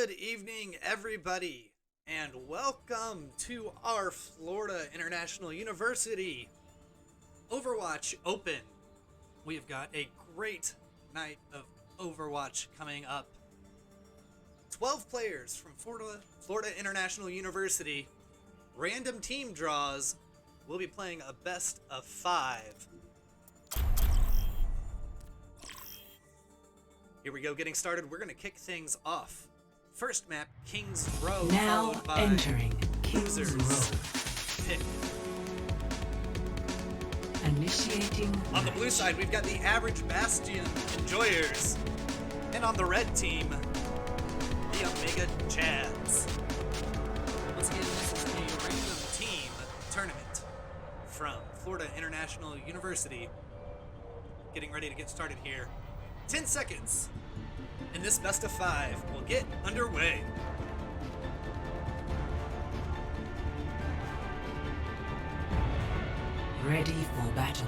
Good evening, everybody, and welcome to our Florida International University Overwatch Open. We've got a great night of Overwatch coming up. 12 players from Florida International University, random team draws. We'll be playing a best of 5. Here we go, getting started. We're going to kick things off. First map, King's Row, now followed by entering King's Row. Pick. Initiating. On the blue side, we've got the average Bastion Enjoyers. And on the red team, the Omega Chads. Once again, this is a random team tournament from Florida International University. Getting ready to get started here. 10 seconds. And this best of 5 will get underway. Ready for battle.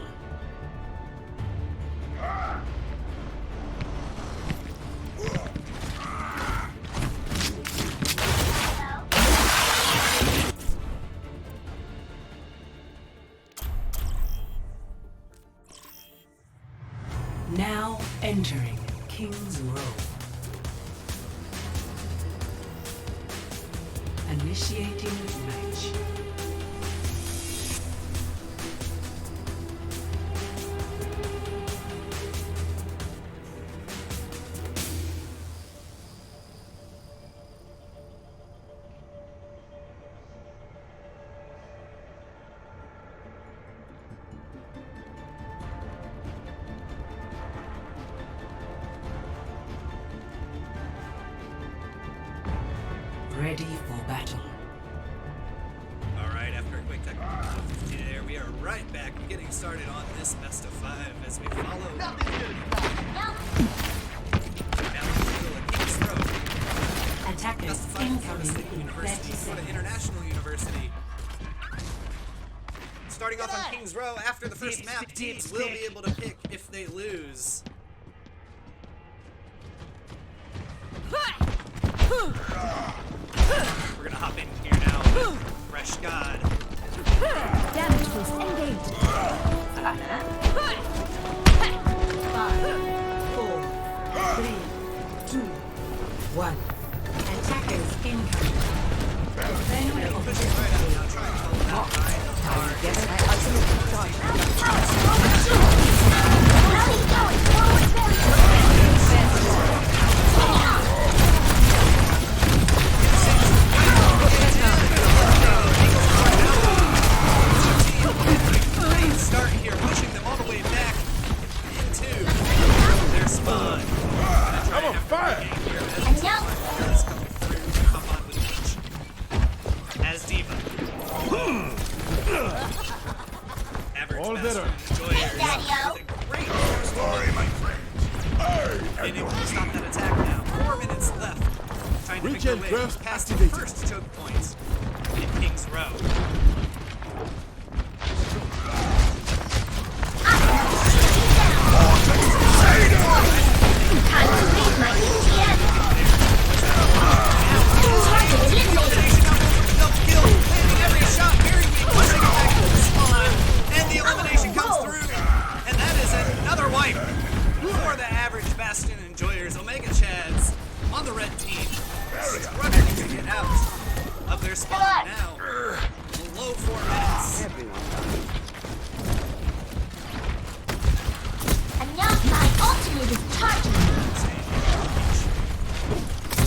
Now entering King's Row. Initiating match. Ready for battle. Alright, after a quick technical difficulty there, we are right back getting started on this best of 5 as we follow down the middle of King's Row. Attackers Best of 5 Florida State incoming in University, 30 Florida seconds. International University. Starting off on King's Row, after the first map, teams will be able to pick if they lose. We're gonna hop in here now with Fresh God. Damage boost engaged. 5, 4, 3, 2, 1. Attackers incoming. Defend Pushing objective. right out now, trying to hold that line hard. Get my ultimate charge. Start here, pushing them all the way back into their spawn. I'm on fire! Is coming through to hop on with Peach as Diva. Average All Master better. Enjoyers with a great first Sorry, my friend. being able to stop that attack now. 4 minutes left. Trying to make their Regen way grasp past the activated. first choke point in King's Row. Omega Chads on the red team, struggling to get out of their spawn now. Below 4 minutes. And now my ultimate is charging.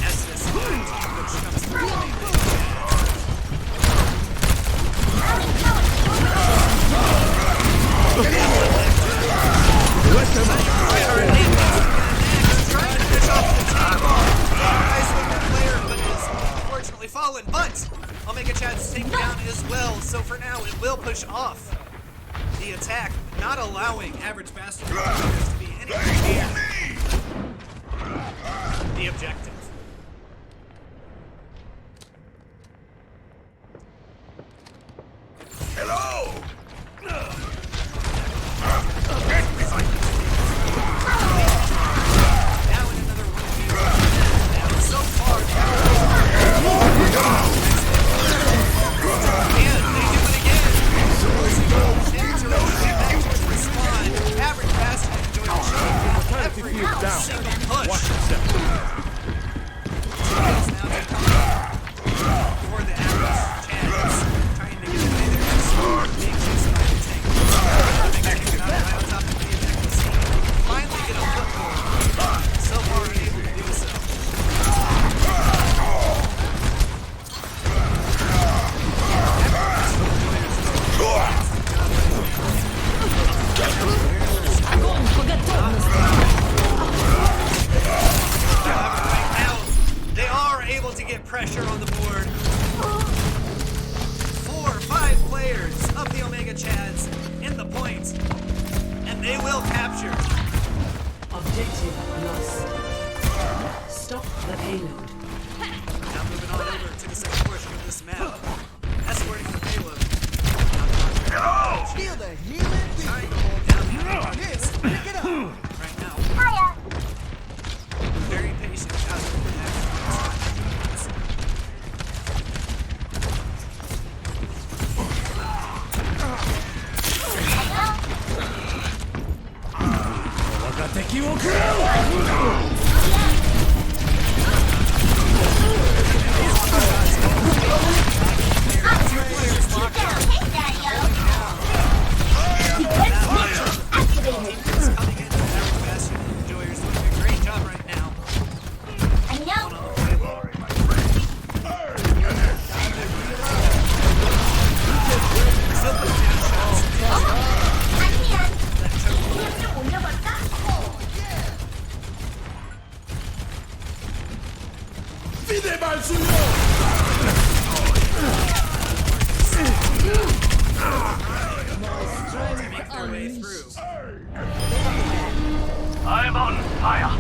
As this red team which comes through. Trying to finish off the team. Nice looking player, but is unfortunately fallen. But Omega Chad's taken down as well, so for now it will push off the attack, not allowing average Bastion to be anywhere near the objective. Hello! Now in another 1v1. So far, They will capture. Objective lost. Stop the payload. Now moving on over to the second portion of this map. Escorting the payload. Feel the healing beat. Trying to hold down the Yes, pick it up. right now. Hiya! Very patient as we connect. Hey, Daddy-o! Defense matrix activated! Coming in, Average Bastion enjoyers doing a great job right now. I know! On the payload. Still putting down shots. 아니야! That choke 그냥 좀 올려볼까? Fide Balsuyo! to make their way through. I'm on fire.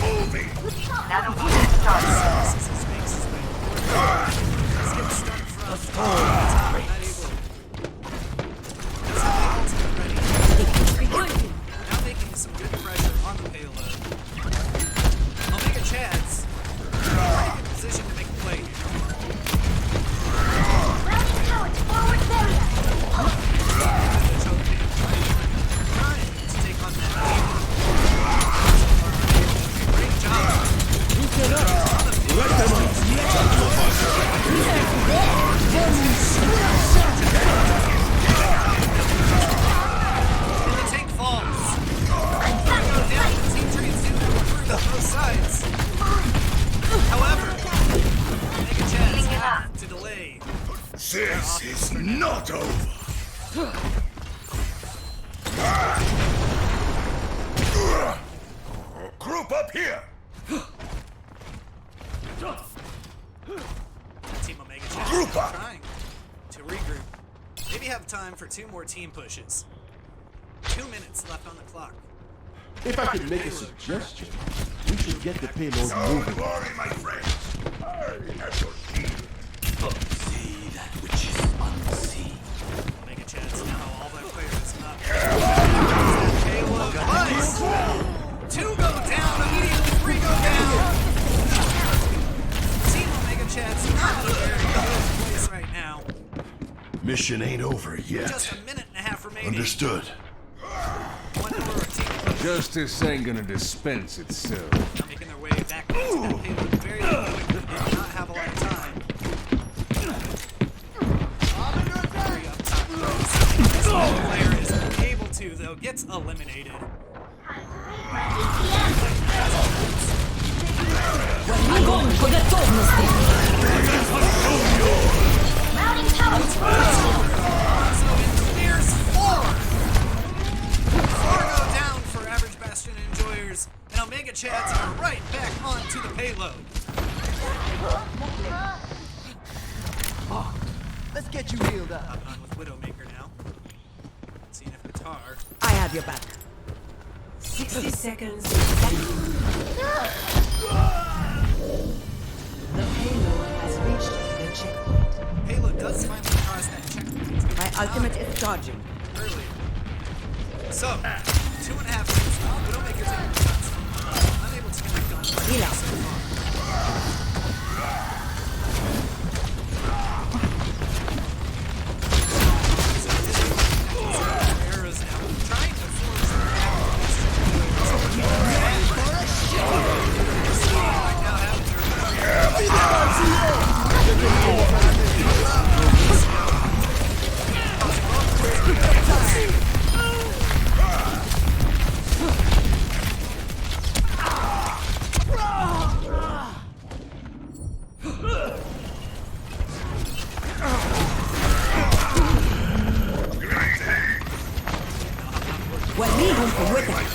Another one starts. This is makes his way forward. He's getting stunned from the top. Not able. Doesn't have the ultimate ready. Now making some good pressure on the payload. Omega Chads in a pretty good position to make a play here. Routing towards forward barrier! The choke being trying to take on that lead. Great job. And the tank falls. Go down. The team trees do through both sides. However, Mega Chads have to delay. This is not over. Group up here. Team Omega Chads Group up. trying to regroup. Maybe have time for 2 more team pushes. 2 minutes left on the clock. If I could make a suggestion, we should get the payload Don't moving. worry, my friends. I have your shield. See that which is unseen. Omega Chads now all their players up. Payload twice. 2 go down immediately. 3 go down. Team Omega Chads not in a very good place right now. Mission ain't over yet. Just a minute and a half remaining. Understood. 1 more team push. Justice ain't gonna dispense itself. Now making their way back into that payload very quickly. They do not have a lot of time. Very up top. This player is able to, though, gets eliminated. Огонь по готовности! Routing towards forward! So it clears 4. 4 go down for Average Bastion enjoyers, and Omega Chads are right back onto the payload. Let's get you healed up. Hopping on with Widowmaker now. Seeing if Qatar. I have your back. 60 seconds. The payload has reached the checkpoint. Payload does finally cross that checkpoint My ultimate is charging. earlier. So, 2.5 minutes. Widowmaker taking shots. Unable to connect on target Heal up. so far. Arrows now trying to force their right now having their وليهم قوتك.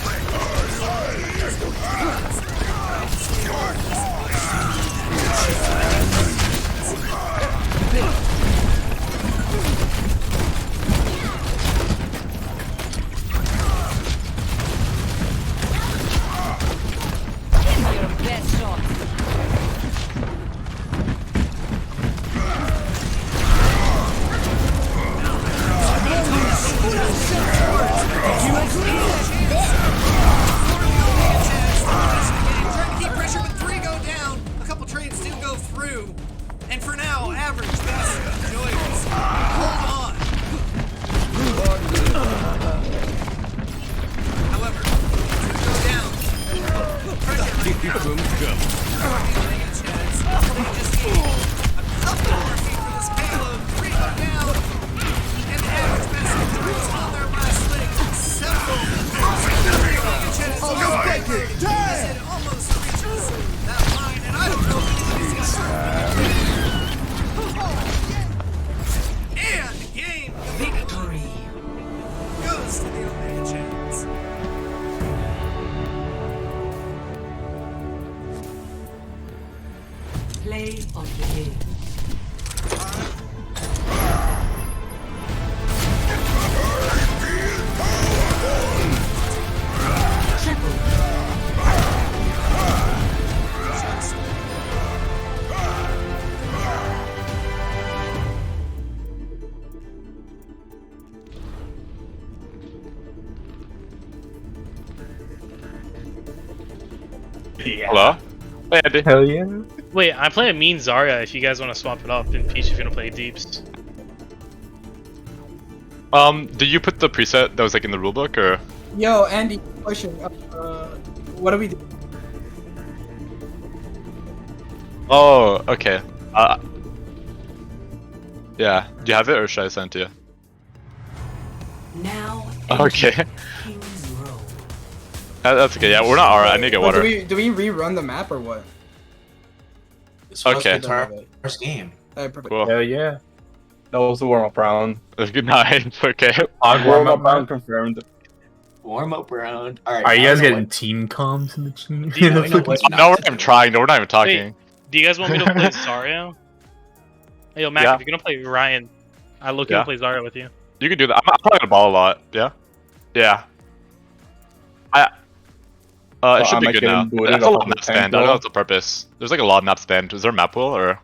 Hello? Hey, Andy. Hell yeah. Wait, I'm playing Mean Zarya if you guys want to swap it up, and Peach if you want to play Deeps. Did you put the preset that was like in the rulebook, or? Yo, Andy, question. What do we do? Oh, okay. Yeah. Do you have it, or should I send it to you? Now. Okay. King's Row. That's okay. Yeah, we're not alright. I need to get water. Do we rerun the map or what? Okay. First game. Alright, perfect. Cool. Hell yeah. That was the warm-up round. Good night. Okay. Warm-up round confirmed. Warm-up round. Alright. Are you guys getting team comms in the team? No, we're not even trying. No, we're not even talking. Wait, do you guys want me to play Zarya? Hey, yo, Mac, Yeah. if you're gonna play Ryan, I look Yeah. to play Zarya with you. You can do that. I'm playing the ball a lot. Yeah. Yeah. It should be good now. That's a lot of map spend. I don't know what's the purpose. There's like a lot of map spend. Is there a map pool or?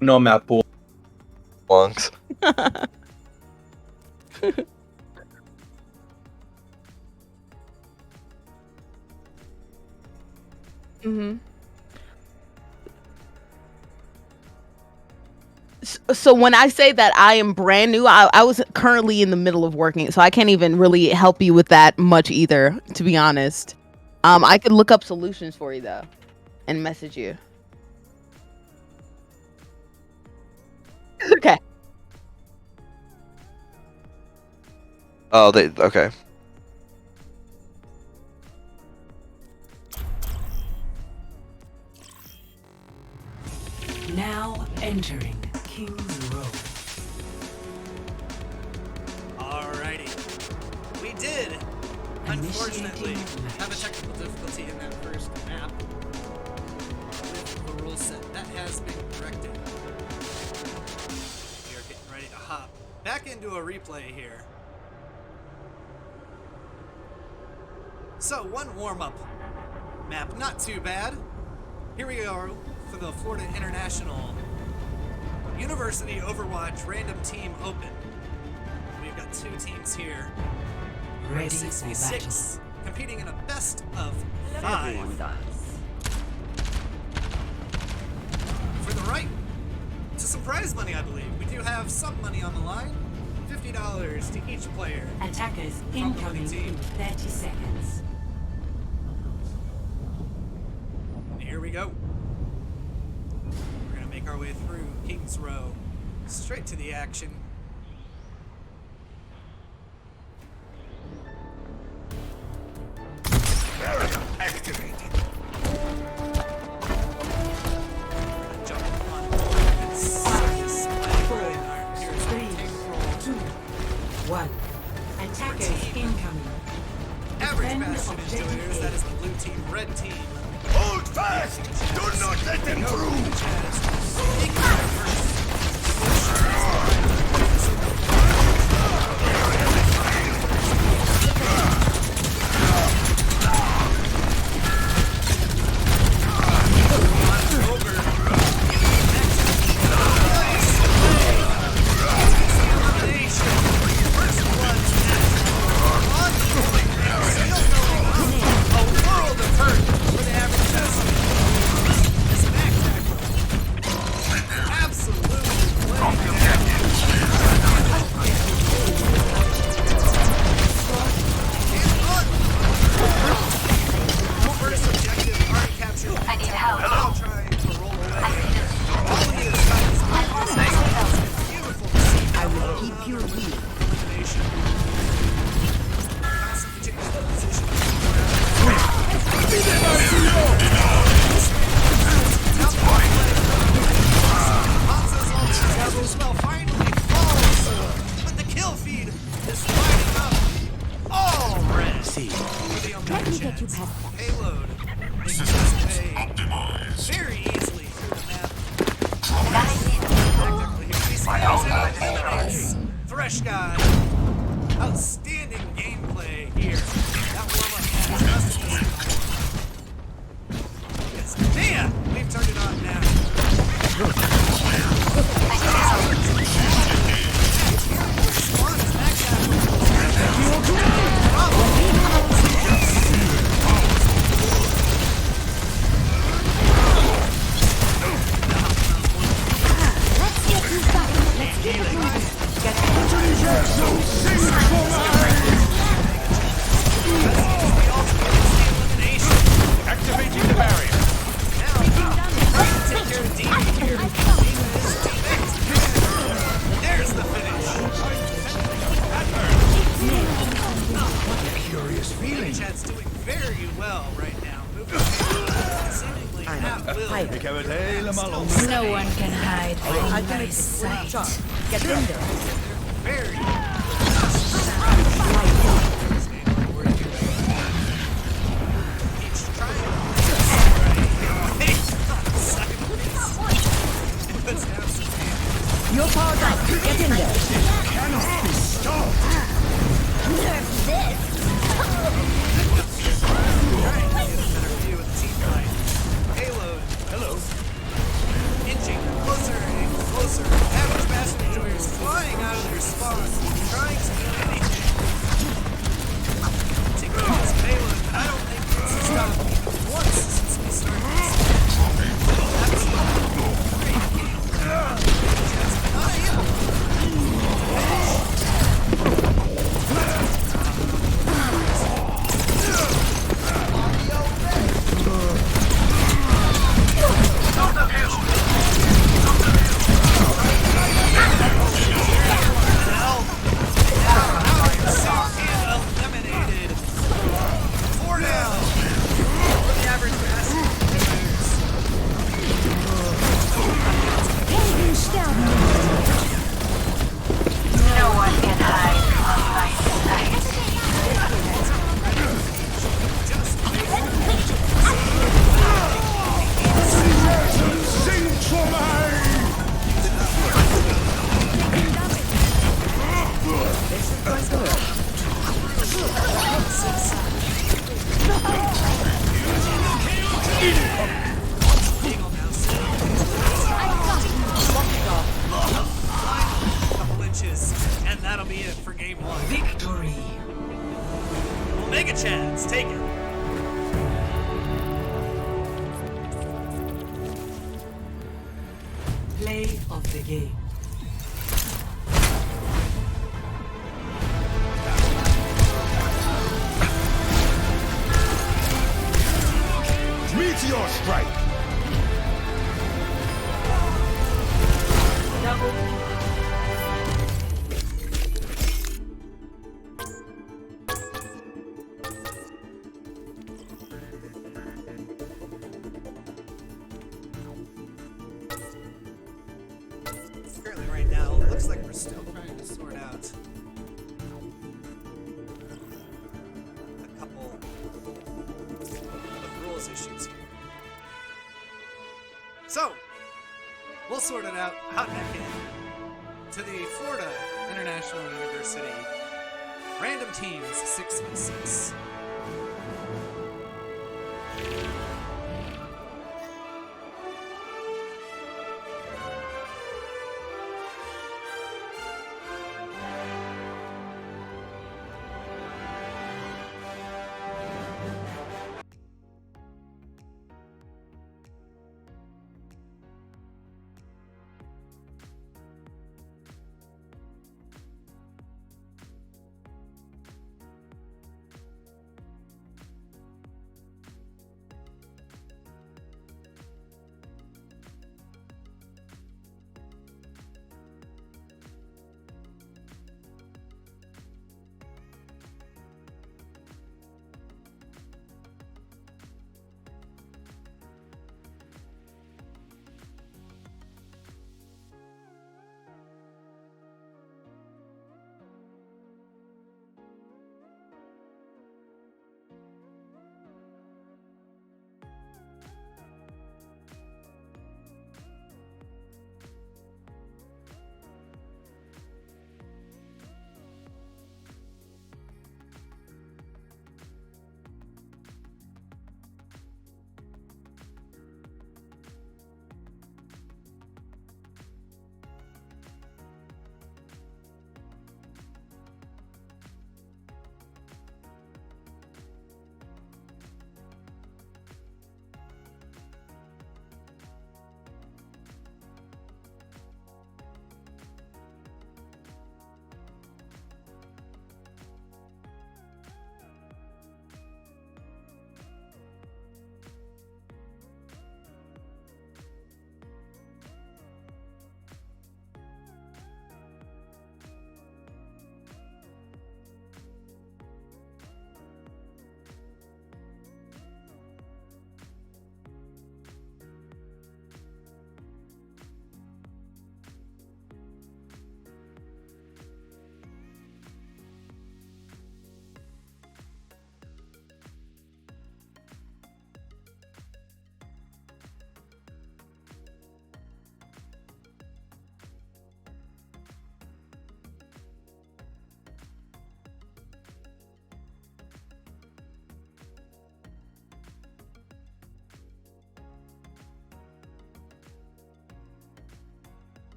No map pool. Wonks. Mm-hmm. So when I say that I am brand new, I was currently in the middle of working, so I can't even really help you with that much either, to be honest. I could look up solutions for you though, and message you. Okay. Oh, okay. Now entering King's Row. Alrighty. We did, unfortunately, have a technical difficulty in that first map with the rule set. That has been corrected. We are getting ready to hop back into a replay here. So, one warm-up map, not too bad. Here we go for the Florida International University Overwatch Random Team Open. We've got two teams here. Ready a 6v6, competing in a best of 5. Everyone does. For the right to some prize money, I believe. We do have some money on the line. $50 to each player. Attackers from the incoming team. in 30 seconds. Here we go. We're gonna make our way through King's Row, straight to the action. Barrier activated. Jump on board and service play in our hero's tank roll. 2, 1. Attackers incoming. Average Defend bastion objective enjoyers, A. that is the blue team, red team. Hold fast! Do not let them through! Payload. Very easily through the map. Thresh God. Outstanding gameplay here. That warm-up has justice. Yes, man, we've turned it on now. Spawn is back down. one can hide from I my can sight. Get in there. Very. Each trying. You're powered up. Get in there. Cannot be stopped. Nerf this. Trying to get a better view of the team fight. Payload. Hello. Inching closer and closer. Average Master Enjoyers flying out of their spawn, trying to do anything. To go this payload, but I don't think it's stopped even once since we started this. Eliminated. 4 down. For the average Master No one can hide from my sight. Sing for me! Eagle now couple inches, and that'll be it for game 1. Victory. Omega Chads, take it. Play of the game. Meteor strike! Currently, right now, it looks like we're still trying to sort out a couple of rules issues here. So, we'll sort it out. Hot heck in to the Florida International University Random Teams 6v6.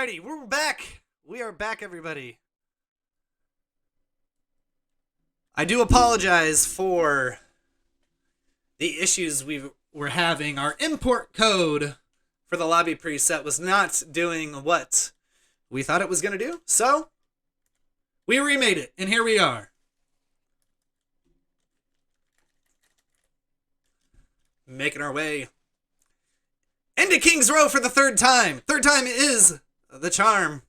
Alrighty, we're back. We are back, everybody. I do apologize for the issues we were having. Our import code for the lobby preset was not doing what we thought it was going to do. So, we remade it, and here we are. Making our way into King's Row for the third time. Third time is the charm.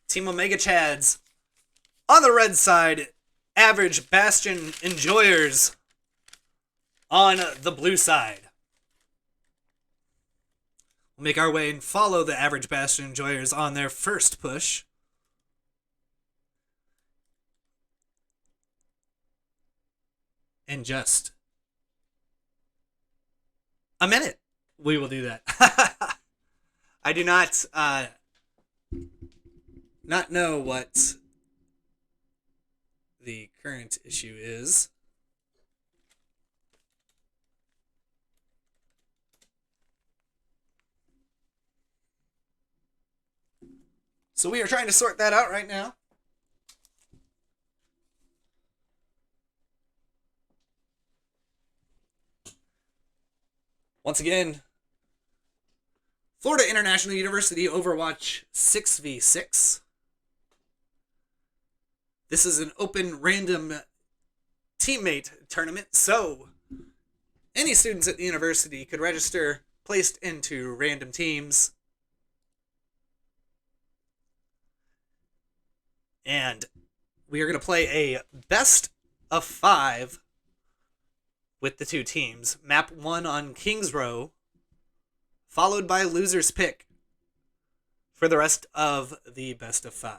Team Omega Chads on the red side. Average Bastion Enjoyers on the blue side. We'll make our way and follow the Average Bastion Enjoyers on their first push. In just a minute, we will do that. I do not know what the current issue is. So we are trying to sort that out right now. Once again, Florida International University Overwatch 6v6. This is an open random teammate tournament, so any students at the university could register, placed into random teams. And we are going to play a best of 5 with the two teams. Map 1 on King's Row, followed by loser's pick for the rest of the best of 5.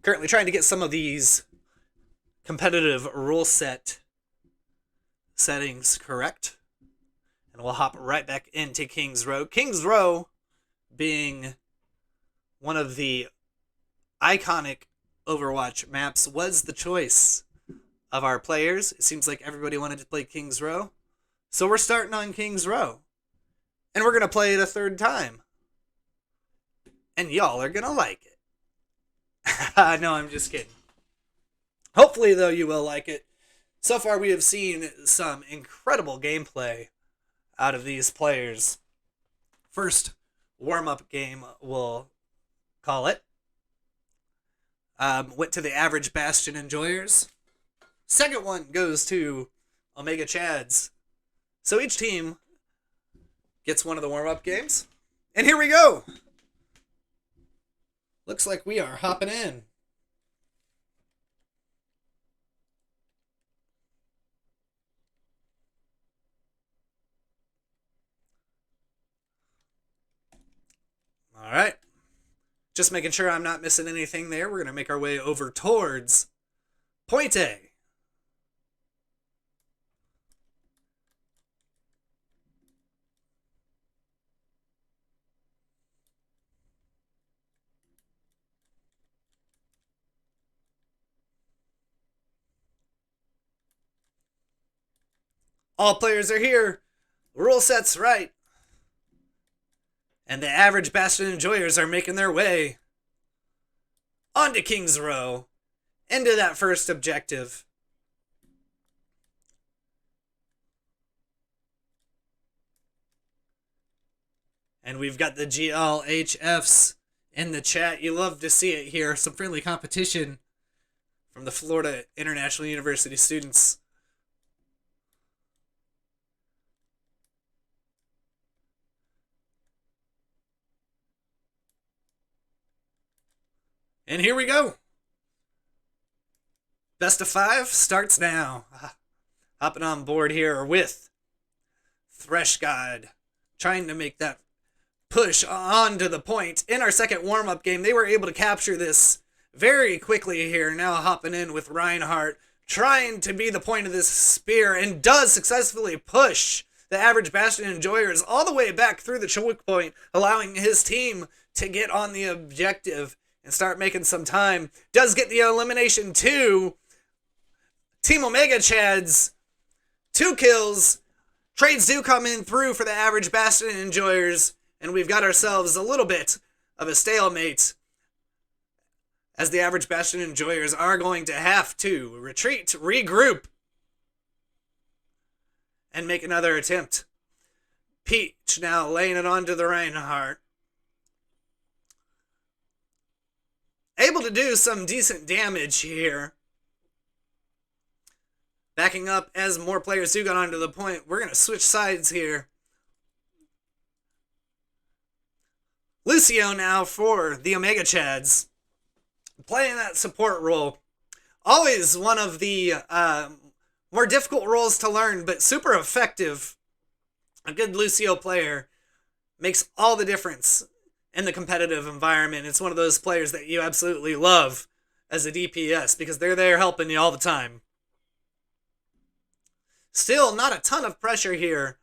Currently trying to get some of these competitive rule set settings correct. And we'll hop right back into King's Row. King's Row being one of the iconic Overwatch maps was the choice of our players. It seems like everybody wanted to play King's Row. So we're starting on King's Row. And we're going to play it a third time. And y'all are going to like it. No, I'm just kidding. Hopefully, though, you will like it. So far, we have seen some incredible gameplay out of these players. First warm-up game, we'll call it. Went to the Average Bastion Enjoyers. Second one goes to Omega Chads. So each team gets one of the warm-up games. And here we go! Looks like we are hopping in. All right. Just making sure I'm not missing anything there. We're going to make our way over towards Point A. All players are here. Rule set's right. And the Average Bastion Enjoyers are making their way onto King's Row, into that first objective. And we've got the GLHFs in the chat. You love to see it here. Some friendly competition from the Florida International University students. And here we go. Best of 5 starts now. Hopping on board here with Thresh God, trying to make that push onto the point. In our second warm-up game, they were able to capture this very quickly here. Now hopping in with Reinhardt, trying to be the point of this spear, and does successfully push the Average Bastion Enjoyers all the way back through the choke point, allowing his team to get on the objective and start making some time. Does get the elimination too. Team Omega Chads, 2 kills. Trades do come in through for the average Bastion enjoyers, and we've got ourselves a little bit of a stalemate, as the average Bastion enjoyers are going to have to retreat, regroup, and make another attempt. Peach now laying it onto the Reinhardt. Able to do some decent damage here. Backing up as more players do get onto the point. We're going to switch sides here. Lucio now for the Omega Chads. Playing that support role. Always one of the more difficult roles to learn, but super effective. A good Lucio player makes all the difference in the competitive environment. It's one of those players that you absolutely love as a DPS because they're there helping you all the time. Still, not a ton of pressure here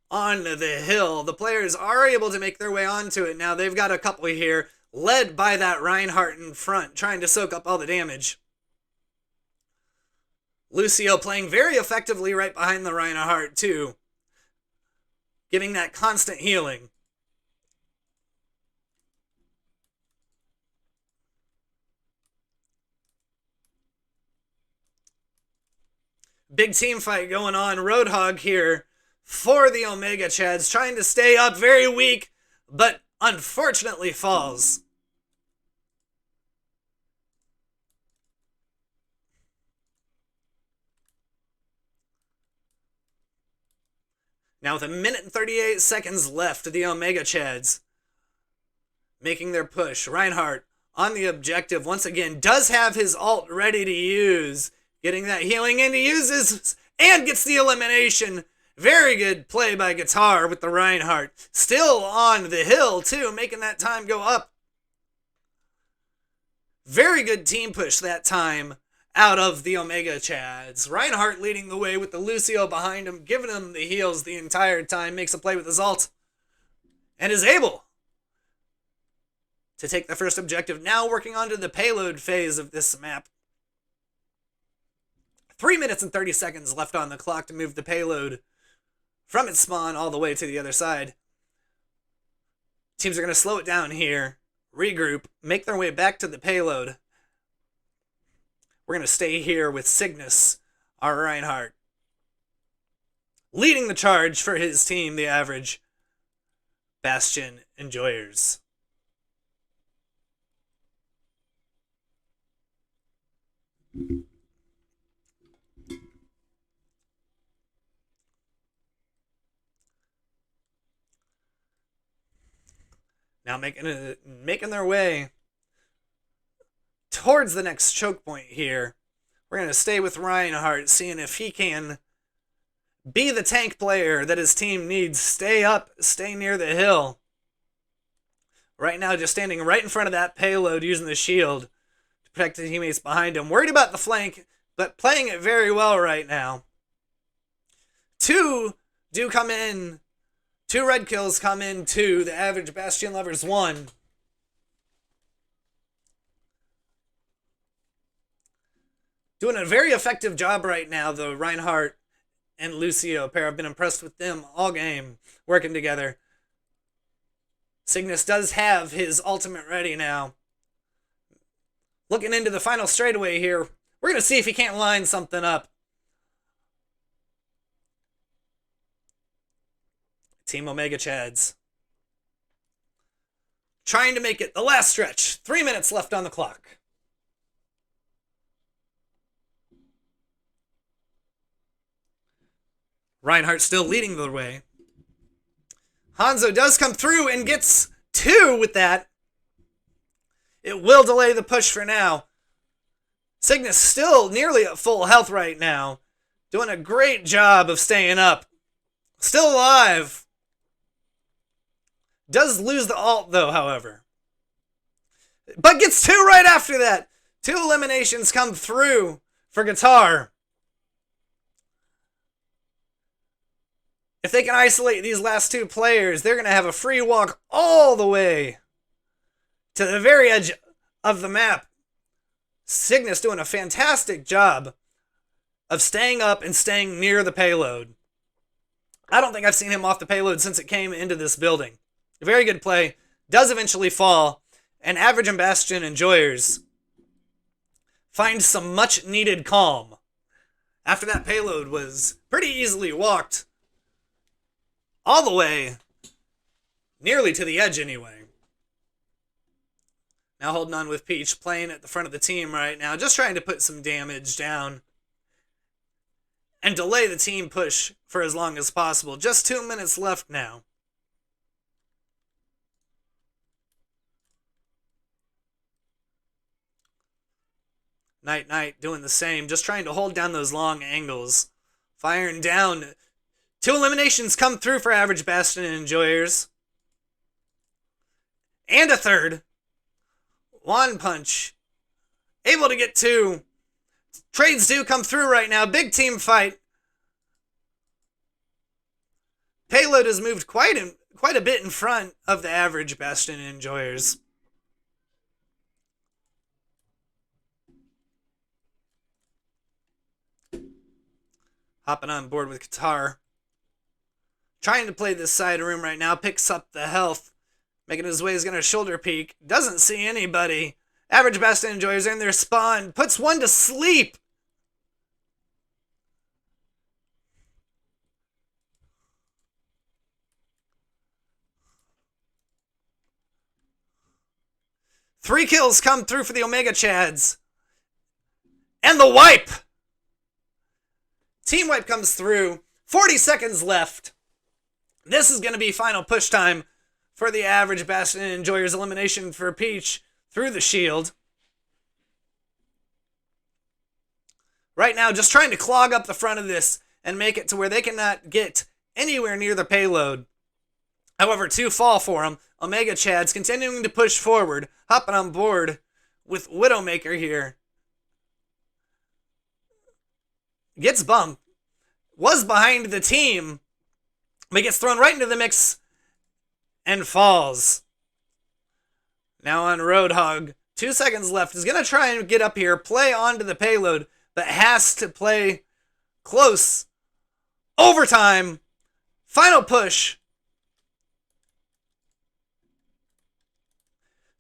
on the hill. The players are able to make their way onto it now. They've got a couple here, led by that Reinhardt in front, trying to soak up all the damage. Lucio playing very effectively right behind the Reinhardt, too, giving that constant healing. Big team fight going on. Roadhog here for the Omega Chads, trying to stay up, very weak, but unfortunately falls. Now with 1 minute and 38 seconds left, the Omega Chads making their push. Reinhardt on the objective once again, does have his ult ready to use. Getting that healing in, he uses and gets the elimination. Very good play by Guitar with the Reinhardt. Still on the hill too, making that time go up. Very good team push that time out of the Omega Chads. Reinhardt leading the way with the Lucio behind him, giving him the heals the entire time. Makes a play with his ult and is able to take the first objective. Now working on to the payload phase of this map. 3 minutes and 30 seconds left on the clock to move the payload from its spawn all the way to the other side. Teams are going to slow it down here, regroup, make their way back to the payload. We're going to stay here with Cygnus, our Reinhardt, leading the charge for his team, the average Bastion enjoyers. Now making their way towards the next choke point here. We're going to stay with Reinhardt, seeing if he can be the tank player that his team needs. Stay up, stay near the hill. Right now, just standing right in front of that payload, using the shield to protect the teammates behind him. Worried about the flank, but playing it very well right now. 2 do come in. 2 red kills come in, 2. The average Bastion lovers 1. Doing a very effective job right now, the Reinhardt and Lucio pair. I've been impressed with them all game, working together. Cygnus does have his ultimate ready now. Looking into the final straightaway here. We're going to see if he can't line something up. Team Omega Chads trying to make it the last stretch. 3 minutes left on the clock. Reinhardt still leading the way. Hanzo does come through and gets 2 with that. It will delay the push for now. Cygnus still nearly at full health right now. Doing a great job of staying up. Still alive. Does lose the ult, though, however. But gets 2 right after that. 2 eliminations come through for Guitar. If they can isolate these last 2 players, they're going to have a free walk all the way to the very edge of the map. Cygnus doing a fantastic job of staying up and staying near the payload. I don't think I've seen him off the payload since it came into this building. Very good play. Does eventually fall, and Average and Bastion enjoyers find some much needed calm after that payload was pretty easily walked all the way, nearly to the edge anyway. Now holding on with Peach, playing at the front of the team right now, just trying to put some damage down and delay the team push for as long as possible. Just 2 minutes left now. Night doing the same, just trying to hold down those long angles. Firing down. 2 eliminations come through for Average Bastion and enjoyers. And a third. One punch. Able to get 2. Trades do come through right now. Big team fight. Payload has moved quite a bit in front of the Average Bastion and enjoyers. Hopping on board with Qatar. Trying to play this side room right now. Picks up the health. Making his way, he's going to shoulder peek. Doesn't see anybody. Average Bastion enjoyers in their spawn. Puts one to sleep. Three kills come through for the Omega Chads. And the wipe. Team wipe comes through. 40 seconds left. This is going to be final push time for the Average Bastion enjoyers. Elimination for Peach through the shield. Right now, just trying to clog up the front of this and make it to where they cannot get anywhere near the payload. However, 2 fall for them. Omega Chads continuing to push forward. Hopping on board with Widowmaker here. Gets bumped. Was behind the team. But gets thrown right into the mix. And falls. Now on Roadhog. 2 seconds left. Is going to try and get up here. Play onto the payload. But has to play close. Overtime. Final push.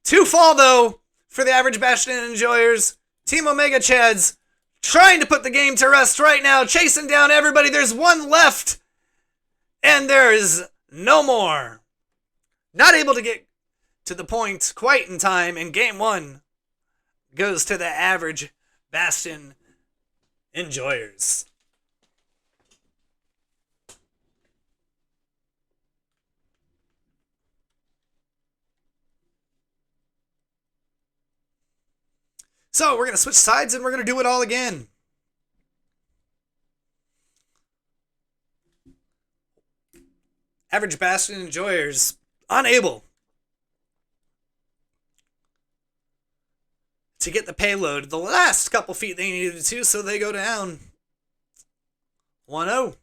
2 fall, though, for the Average Bastion enjoyers. Team Omega Chads trying to put the game to rest right now. Chasing down everybody. There's 1 left. And there is no more. Not able to get to the point quite in time. And game 1 goes to the Average Bastion enjoyers. So we're going to switch sides and we're going to do it all again. Average Bastion enjoyers unable to get the payload. The last couple feet they needed to, so they go down 1-0.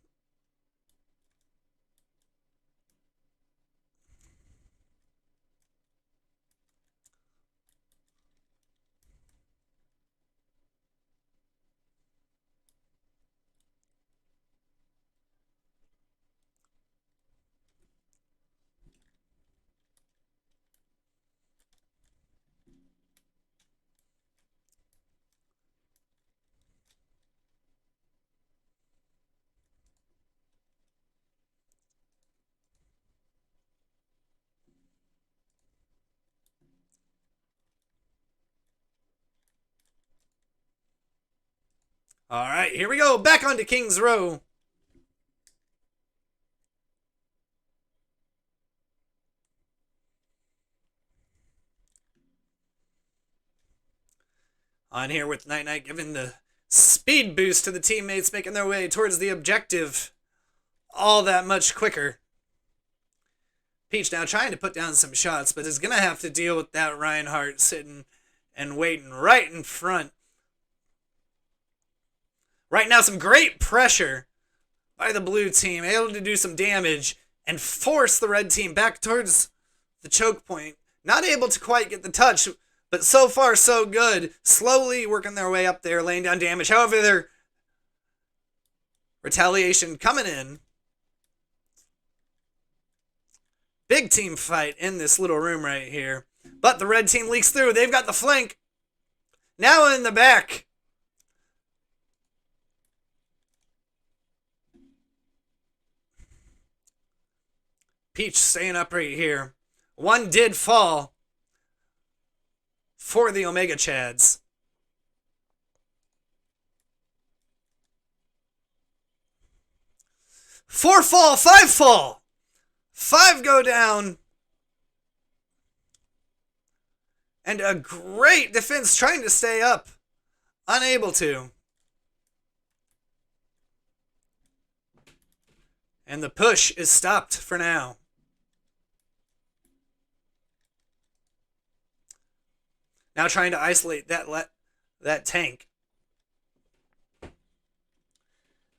All right, here we go. Back onto King's Row. On here with Night giving the speed boost to the teammates, making their way towards the objective all that much quicker. Peach now trying to put down some shots, but is going to have to deal with that Reinhardt sitting and waiting right in front. Right now, some great pressure by the blue team, able to do some damage and force the red team back towards the choke point. Not able to quite get the touch, but so far so good. Slowly working their way up there, laying down damage. However, they're Retaliation coming in. Big team fight in this little room right here. But the red team leaks through. They've got the flank. Now in the back. Peach staying up right here. One did fall for the Omega Chads. Four fall, five fall. Five go down. And a great defense trying to stay up. Unable to. And the push is stopped for now. Now trying to isolate that tank.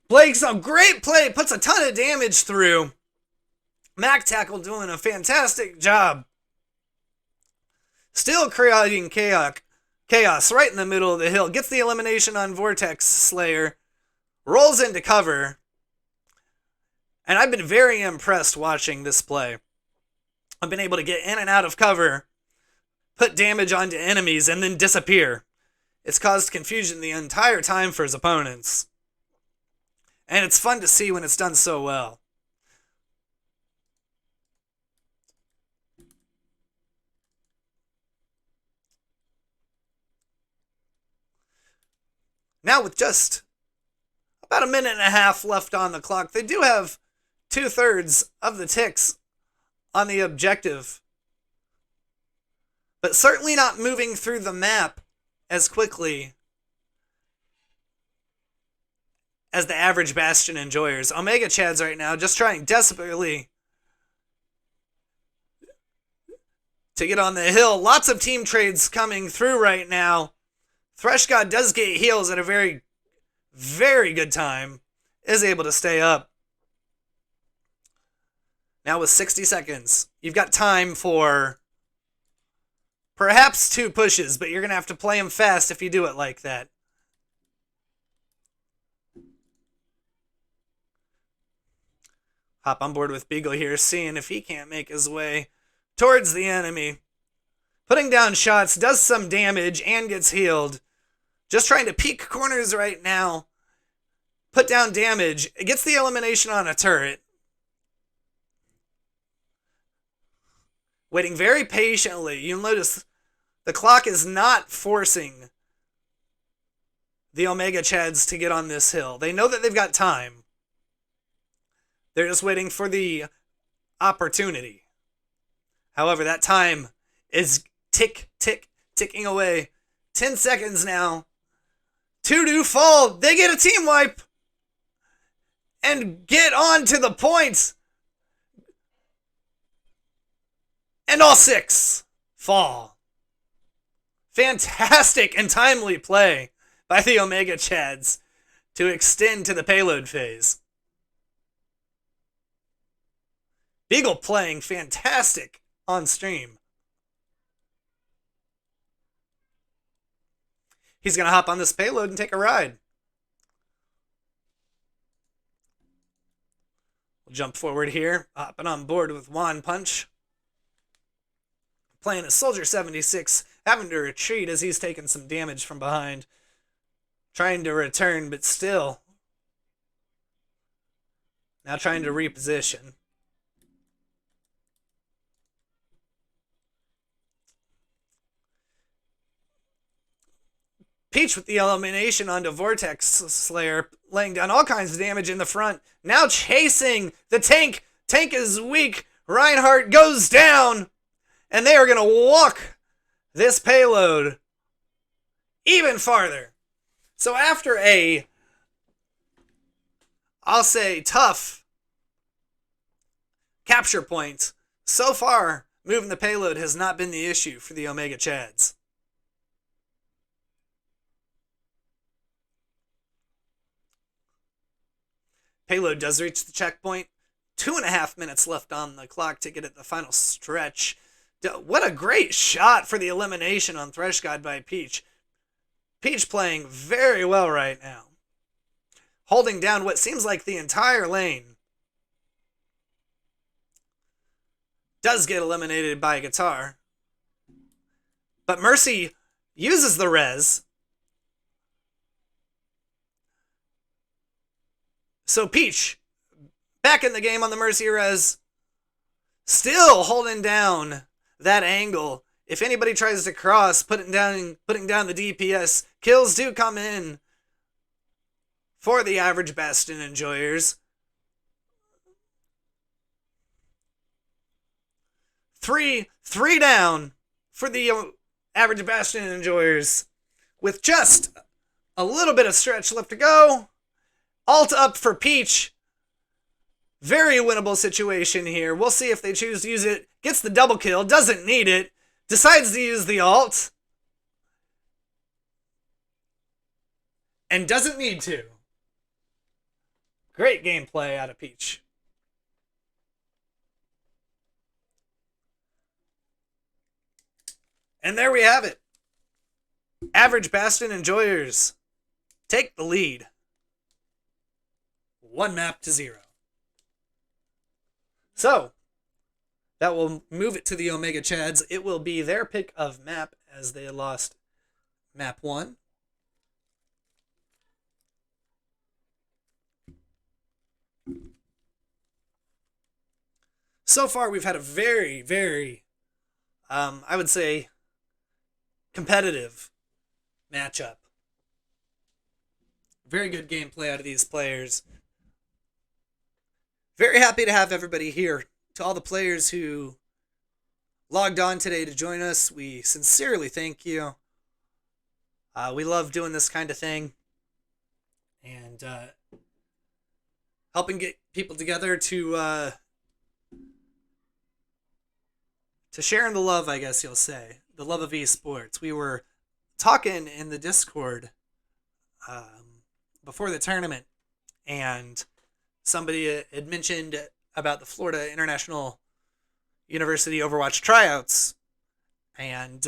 Blake's a great play. Puts a ton of damage through. Mac Tackle doing a fantastic job. Still creating chaos right in the middle of the hill. Gets the elimination on Vortex Slayer. Rolls into cover. And I've been very impressed watching this play. I've been able to get in and out of cover. Put damage onto enemies and then disappear. It's caused confusion the entire time for his opponents. And it's fun to see when it's done so well. Now with just about a minute and a half left on the clock, they do have 2/3 of the ticks on the objective. But certainly not moving through the map as quickly as the average Bastion enjoyers. Omega Chads right now just trying desperately to get on the hill. Lots of team trades coming through right now. Thresh God does get heals at a very, very good time. Is able to stay up. Now with 60 seconds, you've got time for perhaps 2 pushes, but you're going to have to play them fast if you do it like that. Hop on board with Beagle here, seeing if he can't make his way towards the enemy. Putting down shots, does some damage, and gets healed. Just trying to peek corners right now. Put down damage. It gets the elimination on a turret. Waiting very patiently. You'll notice the clock is not forcing the Omega Chads to get on this hill. They know that they've got time. They're just waiting for the opportunity. However, that time is ticking away. 10 seconds now. 2 do fall. They get a team wipe. And get on to the point. And all 6 fall. Fantastic and timely play by the Omega Chads to extend to the payload phase. Beagle playing fantastic on stream. He's going to hop on this payload and take a ride. We'll jump forward here, hopping on board with Wand Punch. Playing a Soldier 76, having to retreat as he's taking some damage from behind. Trying to return, but still. Now trying to reposition. Peach with the elimination onto Vortex Slayer, laying down all kinds of damage in the front. Now chasing the tank. Tank is weak. Reinhardt goes down. And they are going to walk this payload even farther. So after a, I'll say, tough capture point, so far, moving the payload has not been the issue for the Omega Chads. Payload does reach the checkpoint. 2.5 minutes left on the clock to get at the final stretch. What a great shot for the elimination on Thresh God by Peach. Peach playing very well right now. holding down what seems like the entire lane. Does get eliminated by Guitar. But Mercy uses the res. So Peach, back in the game on the Mercy res, still holding down that angle. If anybody tries to cross, putting down the DPS, kills do come in for the average Bastion enjoyers. Three down for the average Bastion enjoyers, with just a little bit of stretch left to go. Alt up for Peach. Very winnable situation here. We'll see if they choose to use it. Gets the double kill, doesn't need it. Decides to use the alt. And doesn't need to. Great gameplay out of Peach. And there we have it. Average Bastion enjoyers take the lead. 1-0. So, that will move it to the Omega Chads. It will be their pick of map as they lost map 1. So far, we've had a very, very, I would say, competitive matchup. Very good gameplay out of these players. Very happy to have everybody here. To all the players who logged on today to join us, we sincerely thank you. We love doing this kind of thing. And helping get people together to share in the love, I guess you'll say. The love of esports. We were talking in the Discord before the tournament, and somebody had mentioned about the Florida International University Overwatch tryouts, and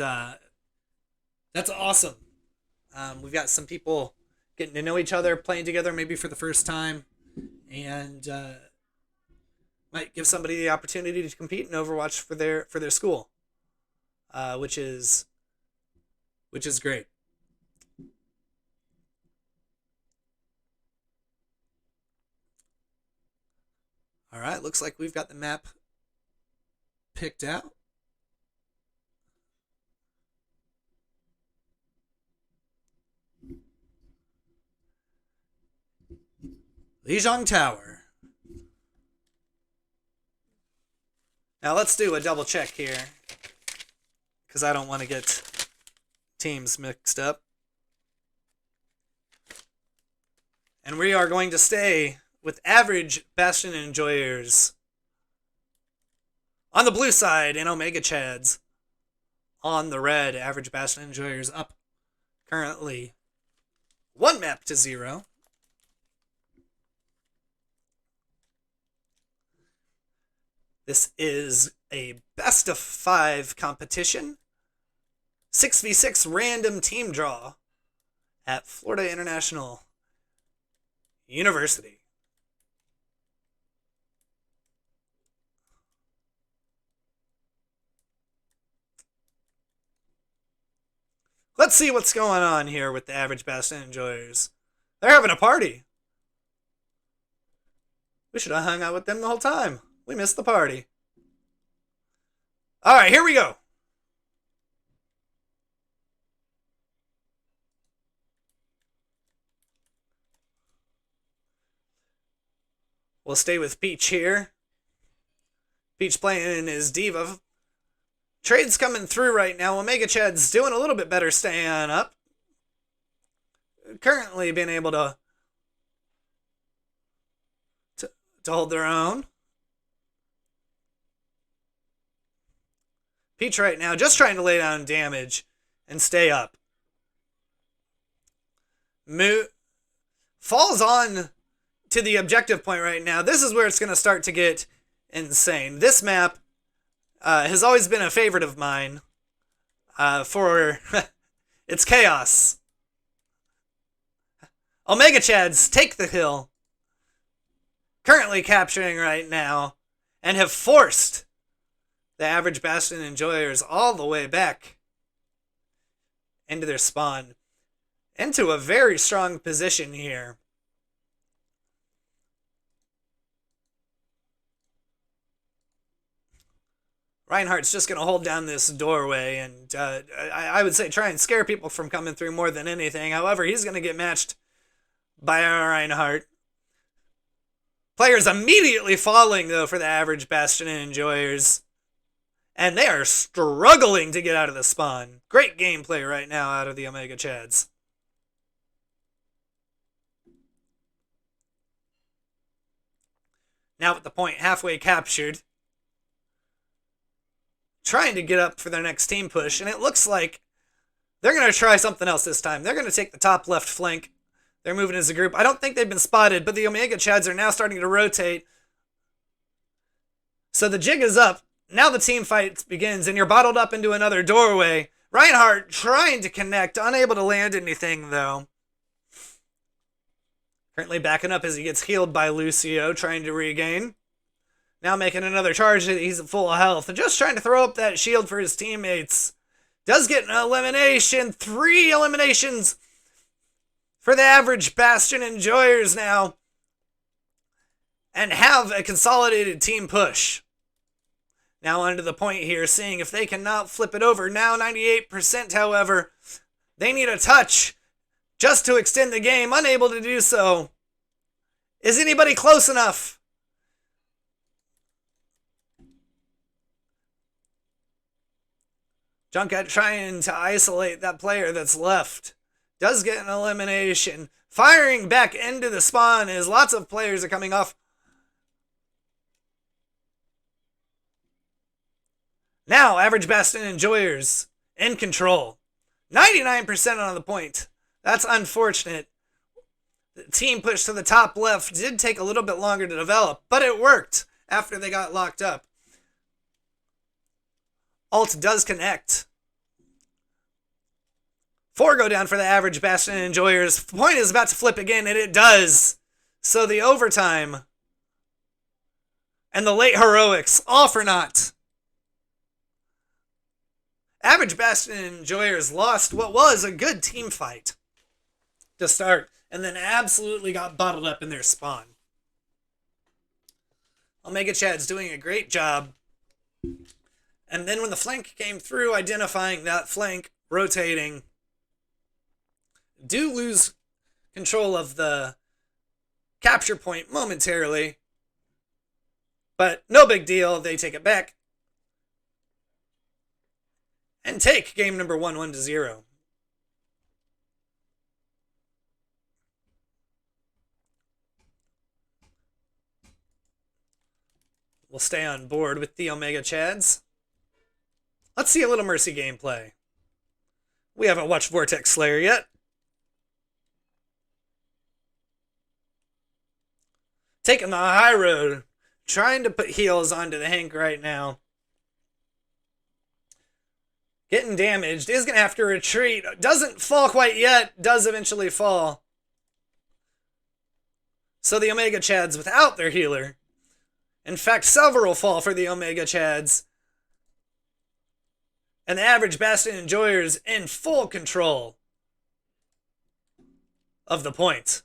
that's awesome. We've got some people getting to know each other, playing together maybe for the first time, and might give somebody the opportunity to compete in Overwatch for their school, which is great. All right, looks like we've got the map picked out. Lijiang Tower. Now let's do a double check here, because I don't want to get teams mixed up. And we are going to stay with average Bastion enjoyers on the blue side and Omega Chads on the red. Average Bastion enjoyers up currently 1-0. This is a best of 5 competition. 6v6 random team draw at Florida International University. Let's see what's going on here with the average Bastion enjoyers. They're having a party. We should have hung out with them the whole time. We missed the party. All right, here we go. We'll stay with Peach here. Peach playing his Diva. Trades coming through right now. Omega Chad's doing a little bit better staying up. Currently being able to hold their own. Peach right now just trying to lay down damage and stay up. Falls on to the objective point right now. This is where it's going to start to get insane. This map has always been a favorite of mine for its chaos. Omega Chads take the hill, currently capturing right now, and have forced the average Bastion enjoyers all the way back into their spawn, into a very strong position here. Reinhardt's just going to hold down this doorway and I would say try and scare people from coming through more than anything. However, he's going to get matched by Reinhardt. Players immediately falling, though, for the average Bastion enjoyers. And they are struggling to get out of the spawn. Great gameplay right now out of the Omega Chads. Now with the point halfway captured, trying to get up for their next team push, and it looks like they're going to try something else this time. They're going to take the top left flank. They're moving as a group. I don't think they've been spotted, but the Omega Chads are now starting to rotate. So the jig is up. Now the team fight begins, and you're bottled up into another doorway. Reinhardt trying to connect, unable to land anything, though. Currently backing up as he gets healed by Lucio, trying to regain. Now making another charge. He's at full health. And just trying to throw up that shield for his teammates. Does get an elimination. 3 eliminations for the average Bastion enjoyers now. And have a consolidated team push. Now onto the point here, seeing if they cannot flip it over. Now 98%, however. They need a touch just to extend the game. Unable to do so. Is anybody close enough? Junket trying to isolate that player that's left. Does get an elimination. Firing back into the spawn as lots of players are coming off. Now, average Bastion enjoyers in control. 99% on the point. That's unfortunate. The team push to the top left did take a little bit longer to develop, but it worked after they got locked up. Ult does connect. 4 go down for the average Bastion enjoyers. Point is about to flip again, and it does. So the overtime and the late heroics, all for naught. Average Bastion enjoyers lost what was a good team fight to start, and then absolutely got bottled up in their spawn. Omega Chad's doing a great job. And then when the flank came through, identifying that flank, rotating, do lose control of the capture point momentarily, but no big deal. They take it back and take game number 1-0. We'll stay on board with the Omega Chads. Let's see a little Mercy gameplay. We haven't watched Vortex Slayer yet. Taking the high road. Trying to put heals onto the Hank right now. Getting damaged. Is going to have to retreat. Doesn't fall quite yet. Does eventually fall. So the Omega Chads without their healer. In fact, several fall for the Omega Chads. And the average Bastion enjoyers in full control of the point.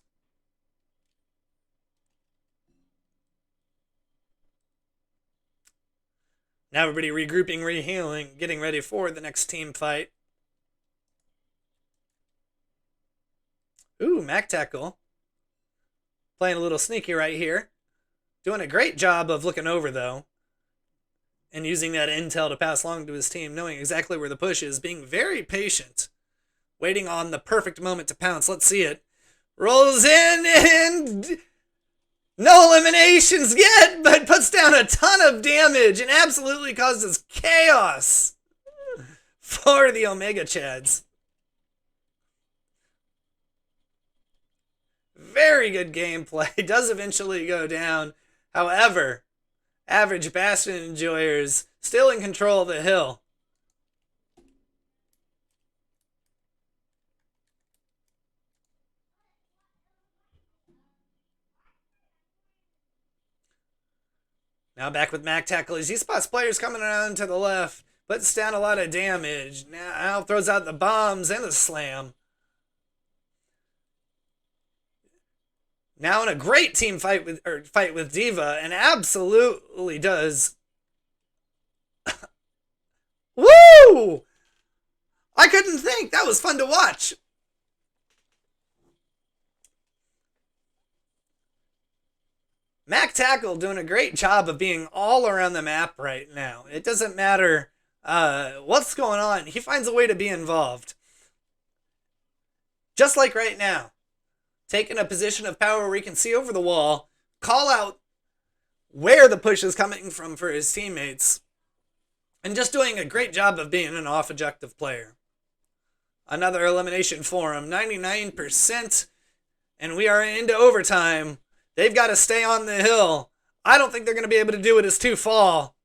Now everybody regrouping, rehealing, getting ready for the next team fight. Ooh, Mac Tackle. Playing a little sneaky right here. Doing a great job of looking over, though. And using that intel to pass along to his team, knowing exactly where the push is, being very patient, waiting on the perfect moment to pounce. Let's see it. Rolls in and no eliminations yet, but puts down a ton of damage and absolutely causes chaos for the Omega Chads. Very good gameplay. Does eventually go down. However, average Bastion enjoyers still in control of the hill. Now back with Mac Tackle as he spots players coming around to the left. Puts down a lot of damage. Now throws out the bombs and the slam. Now in a great team fight with D.Va, and absolutely does. Woo! I couldn't think. That was fun to watch. Mac Tackle doing a great job of being all around the map right now. It doesn't matter what's going on. He finds a way to be involved. Just like right now. Taking a position of power where he can see over the wall, call out where the push is coming from for his teammates, and just doing a great job of being an off-objective player. Another elimination for him, 99%, and we are into overtime. They've got to stay on the hill. I don't think they're going to be able to do it as two fall.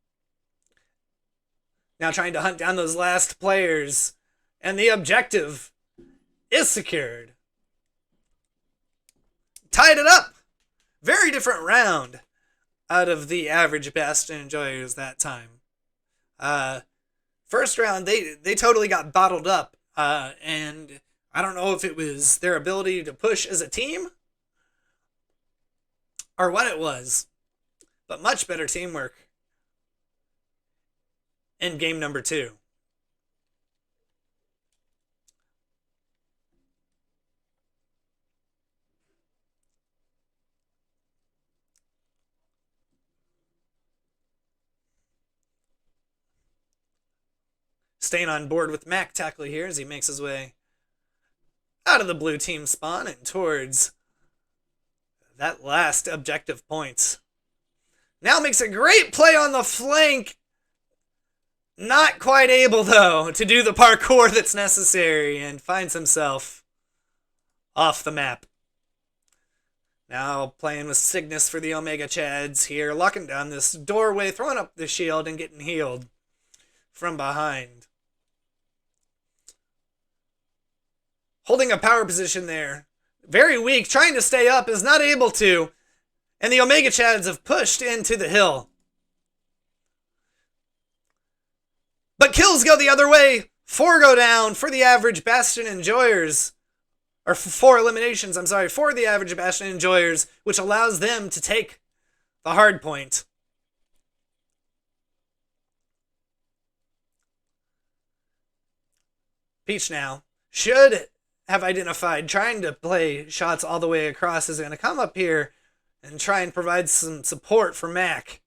Now trying to hunt down those last players, and the objective is secured. Tied it up. Very different round out of the average Bastion enjoyers that time. First round, they totally got bottled up. And I don't know if it was their ability to push as a team or what it was. But much better teamwork in game number 2. Staying on board with Mac Tackle here as he makes his way out of the blue team spawn and towards that last objective point. Now makes a great play on the flank. Not quite able, though, to do the parkour that's necessary and finds himself off the map. Now playing with Cygnus for the Omega Chads here, locking down this doorway, throwing up the shield and getting healed from behind. Holding a power position there. Very weak, trying to stay up, is not able to. And the Omega Chads have pushed into the hill. But kills go the other way. 4 go down for the average Bastion enjoyers. Or 4 eliminations, I'm sorry, for the average Bastion enjoyers, which allows them to take the hard point. Peach now should have identified trying to play shots all the way across is going to come up here and try and provide some support for Mac.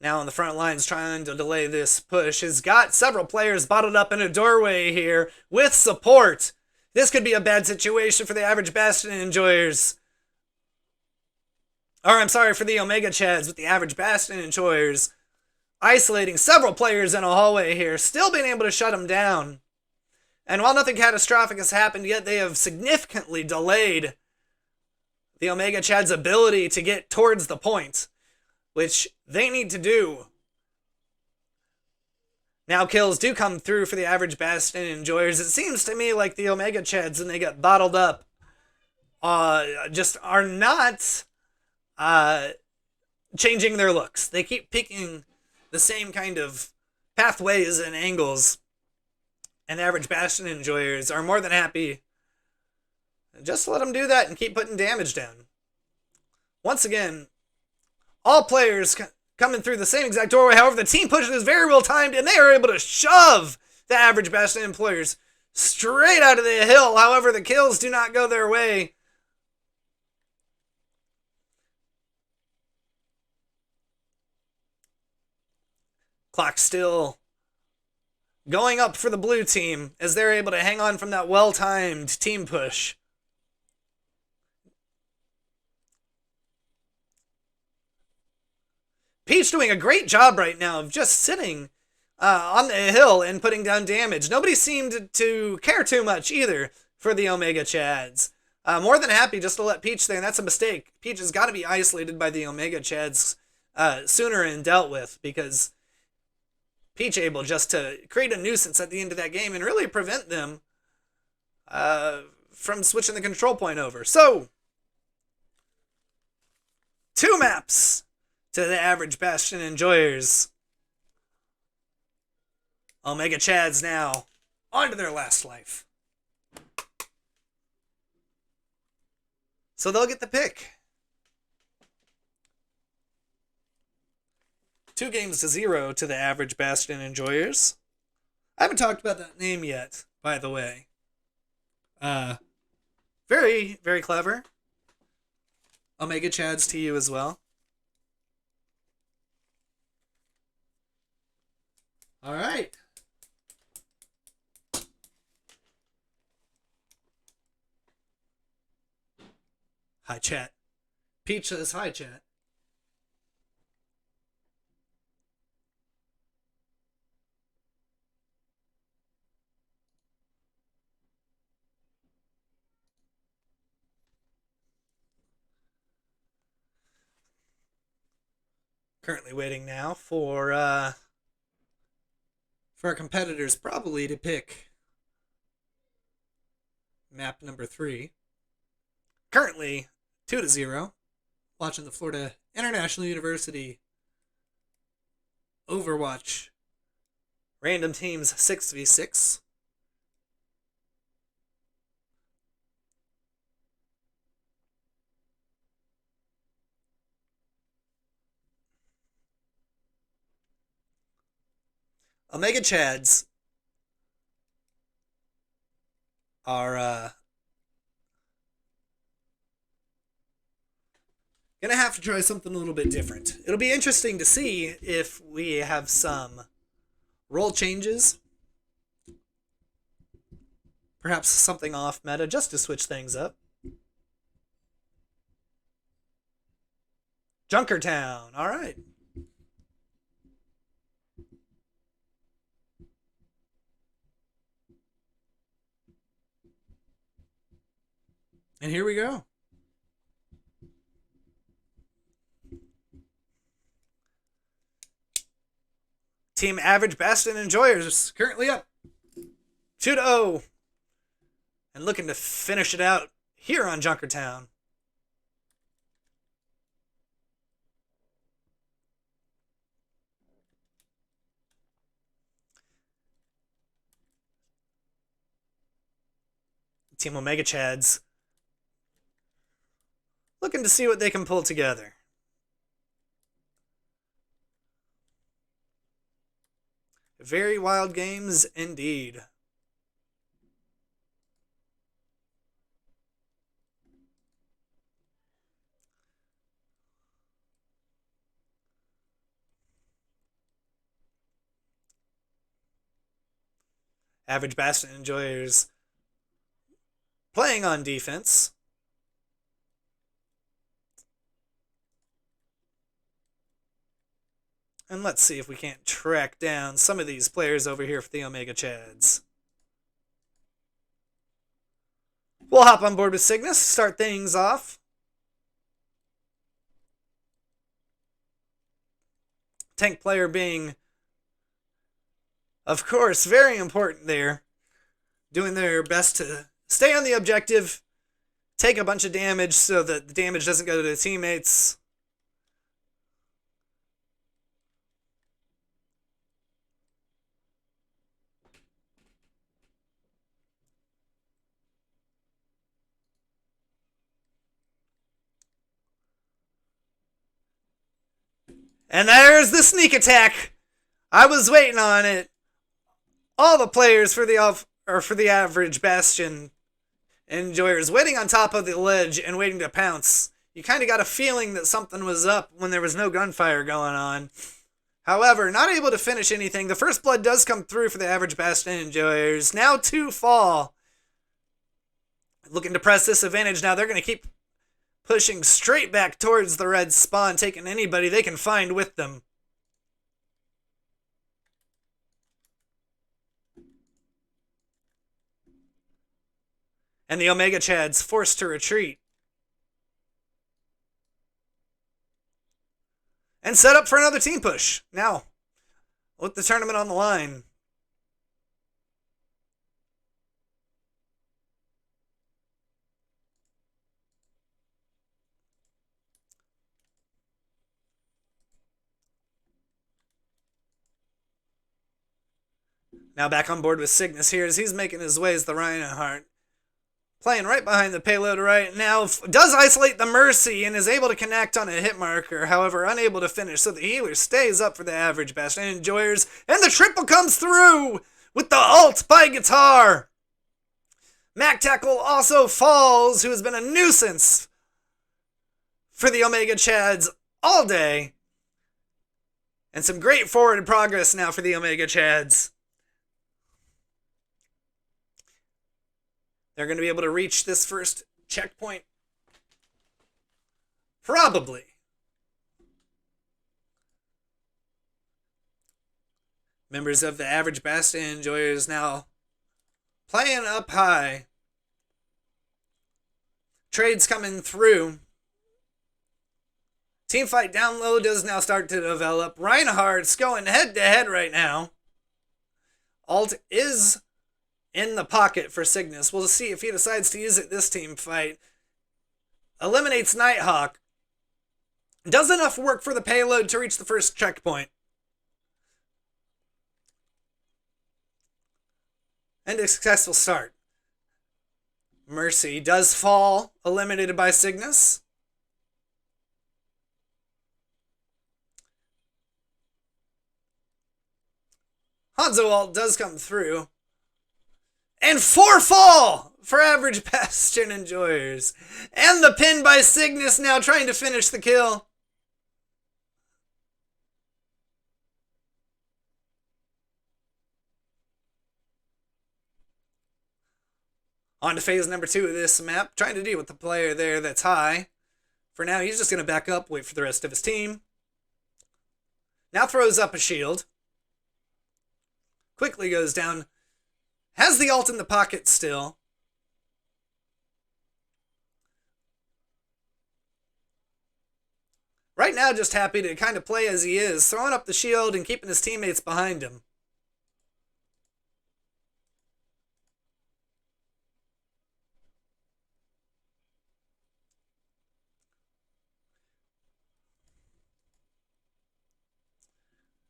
Now on the front lines trying to delay this push. Has got several players bottled up in a doorway here with support. This could be a bad situation for the average Bastion enjoyers. Or I'm sorry, for the Omega Chads with the average Bastion enjoyers. Isolating several players in a hallway here. Still being able to shut them down. And while nothing catastrophic has happened yet, they have significantly delayed the Omega Chad's ability to get towards the point, which they need to do. Now kills do come through for the average Bastion enjoyers. It seems to me like the Omega Chads, when they get bottled up, just are not changing their looks. They keep picking the same kind of pathways and angles. And average Bastion enjoyers are more than happy just to let them do that and keep putting damage down. Once again, all players coming through the same exact doorway. However, the team push is very well timed, and they are able to shove the average Bastion employers straight out of the hill. However, the kills do not go their way. Clock still going up for the blue team as they're able to hang on from that well-timed team push. Peach doing a great job right now of just sitting on the hill and putting down damage. Nobody seemed to care too much either for the Omega Chads. More than happy just to let Peach there, and that's a mistake. Peach has got to be isolated by the Omega Chads sooner and dealt with, because Peach able just to create a nuisance at the end of that game and really prevent them from switching the control point over. So, 2 maps to the average Bastion enjoyers. Omega Chads now on to their last life. So they'll get the pick. 2-0 to the average Bastion enjoyers. I haven't talked about that name yet, by the way. Very, very clever. Omega Chads to you as well. All right. Hi, chat. Peach says hi, chat. Currently waiting now for our competitors probably to pick map number 3. Currently 2-0. Watching the Florida International University Overwatch random teams 6v6. Omega Chads are gonna have to try something a little bit different. It'll be interesting to see if we have some role changes. Perhaps something off meta just to switch things up. Junkertown, alright. And here we go. Team Average Bastion Enjoyers currently up 2-0. And looking to finish it out here on Junkertown. Team Omega Chads looking to see what they can pull together. Very wild games indeed. Average Bastion enjoyers playing on defense. And let's see if we can't track down some of these players over here for the Omega Chads. We'll hop on board with Cygnus, start things off. Tank player being, of course, very important there. Doing their best to stay on the objective, take a bunch of damage so that the damage doesn't go to the teammates. And there's the sneak attack. I was waiting on it. All the players for the average Bastion enjoyers waiting on top of the ledge and waiting to pounce. You kind of got a feeling that something was up when there was no gunfire going on. However, not able to finish anything. The first blood does come through for the average Bastion enjoyers. Now 2 fall. Looking to press this advantage now. They're going to keep pushing straight back towards the red spawn, taking anybody they can find with them. And the Omega Chads forced to retreat. And set up for another team push. Now, with the tournament on the line. Now back on board with Cygnus here as he's making his way as the Reinhardt. Playing right behind the payload right now. Does isolate the Mercy and is able to connect on a hit marker. However, unable to finish. So the healer stays up for the average Bastion Enjoyers. And the triple comes through with the ult by Guitar. Mac Tackle also falls, who has been a nuisance for the Omega Chads all day. And some great forward progress now for the Omega Chads. They're going to be able to reach this first checkpoint. Probably. Members of the average Bastion Enjoyers now playing up high. Trades coming through. Teamfight down low does now start to develop. Reinhardt's going head to head right now. Alt is in the pocket for Cygnus. We'll see if he decides to use it this team fight. Eliminates Nighthawk. Does enough work for the payload to reach the first checkpoint. And a successful start. Mercy does fall, eliminated by Cygnus. Hanzo ult does come through. And 4 fall for average Bastion Enjoyers. And the pin by Cygnus now trying to finish the kill. On to phase number 2 of this map. Trying to deal with the player there that's high. For now, he's just going to back up, wait for the rest of his team. Now throws up a shield. Quickly goes down. Has the ult in the pocket still. Right now, just happy to kind of play as he is, throwing up the shield and keeping his teammates behind him.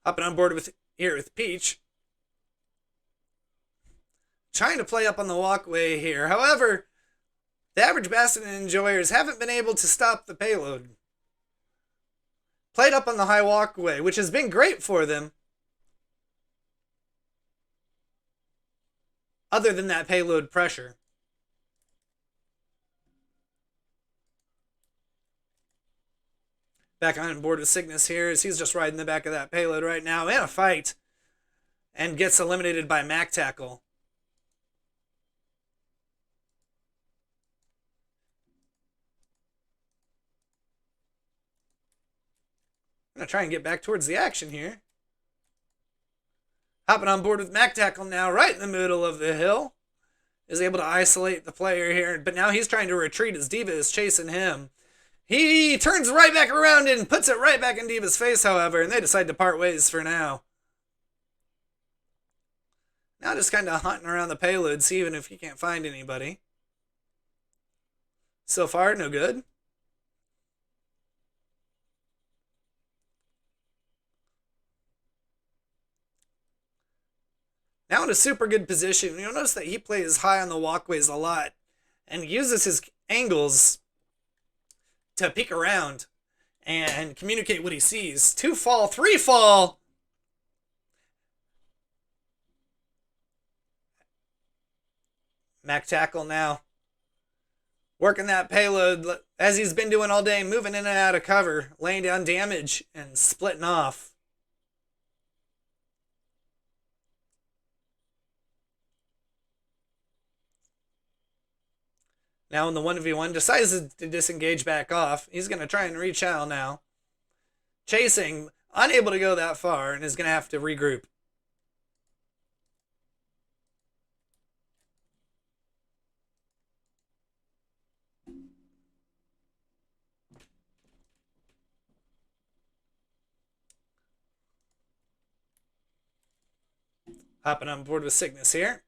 Hopping on board with Peach. Trying to play up on the walkway here. However, the average Bastion Enjoyers haven't been able to stop the payload. Played up on the high walkway, which has been great for them. Other than that payload pressure. Back on board with Cygnus here as he's just riding the back of that payload right now in a fight. And gets eliminated by Mac Tackle. I'm going to try and get back towards the action here. Hopping on board with Mac Tackle now, right in the middle of the hill. Is able to isolate the player here, but now he's trying to retreat as D.Va is chasing him. He turns right back around and puts it right back in D.Va's face, however, and they decide to part ways for now. Now just kind of hunting around the payload, seeing if he can't find anybody. So far, no good. Now in a super good position. You'll notice that he plays high on the walkways a lot and uses his angles to peek around and communicate what he sees. 2 fall, 3 fall. Mac Tackle now working that payload as he's been doing all day, moving in and out of cover, laying down damage and splitting off. Now in the 1v1, decides to disengage back off. He's going to try and reach out now. Chasing, unable to go that far, and is going to have to regroup. Hopping on board with Cygnus here.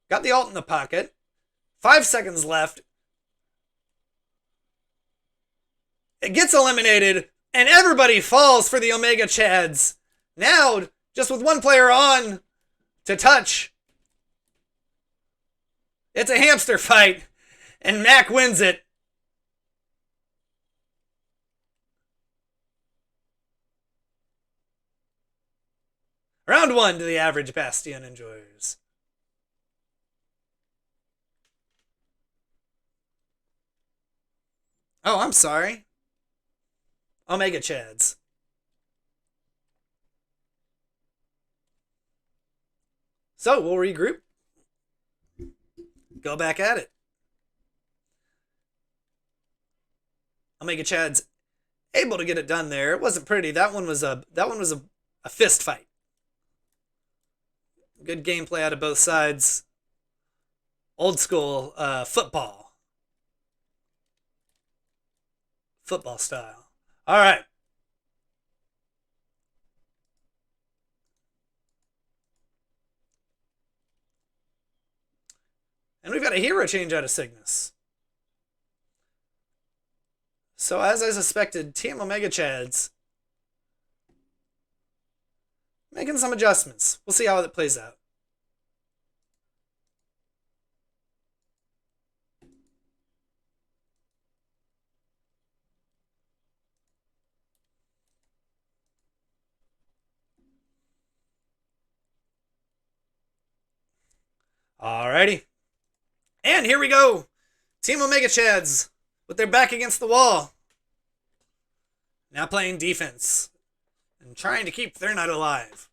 Got the ult in the pocket. 5 seconds left. It gets eliminated, and everybody falls for the Omega Chads. Now, Just with one player on to touch. It's a hamster fight, and Mac wins it. Round 1 to the average Bastion enjoyers. Oh, I'm sorry. Omega Chads. So, we'll regroup. Go back at it. Omega Chad's able to get it done there. It wasn't pretty. That one was a fist fight. Good gameplay out of both sides. Old school football. Football style. All right. And we've got a hero change out of Cygnus. So as I suspected, Team Omega Chads making some adjustments. We'll see how it plays out. Alrighty. And here we go. Team Omega Chads with their back against the wall. Now playing defense and trying to keep their night alive.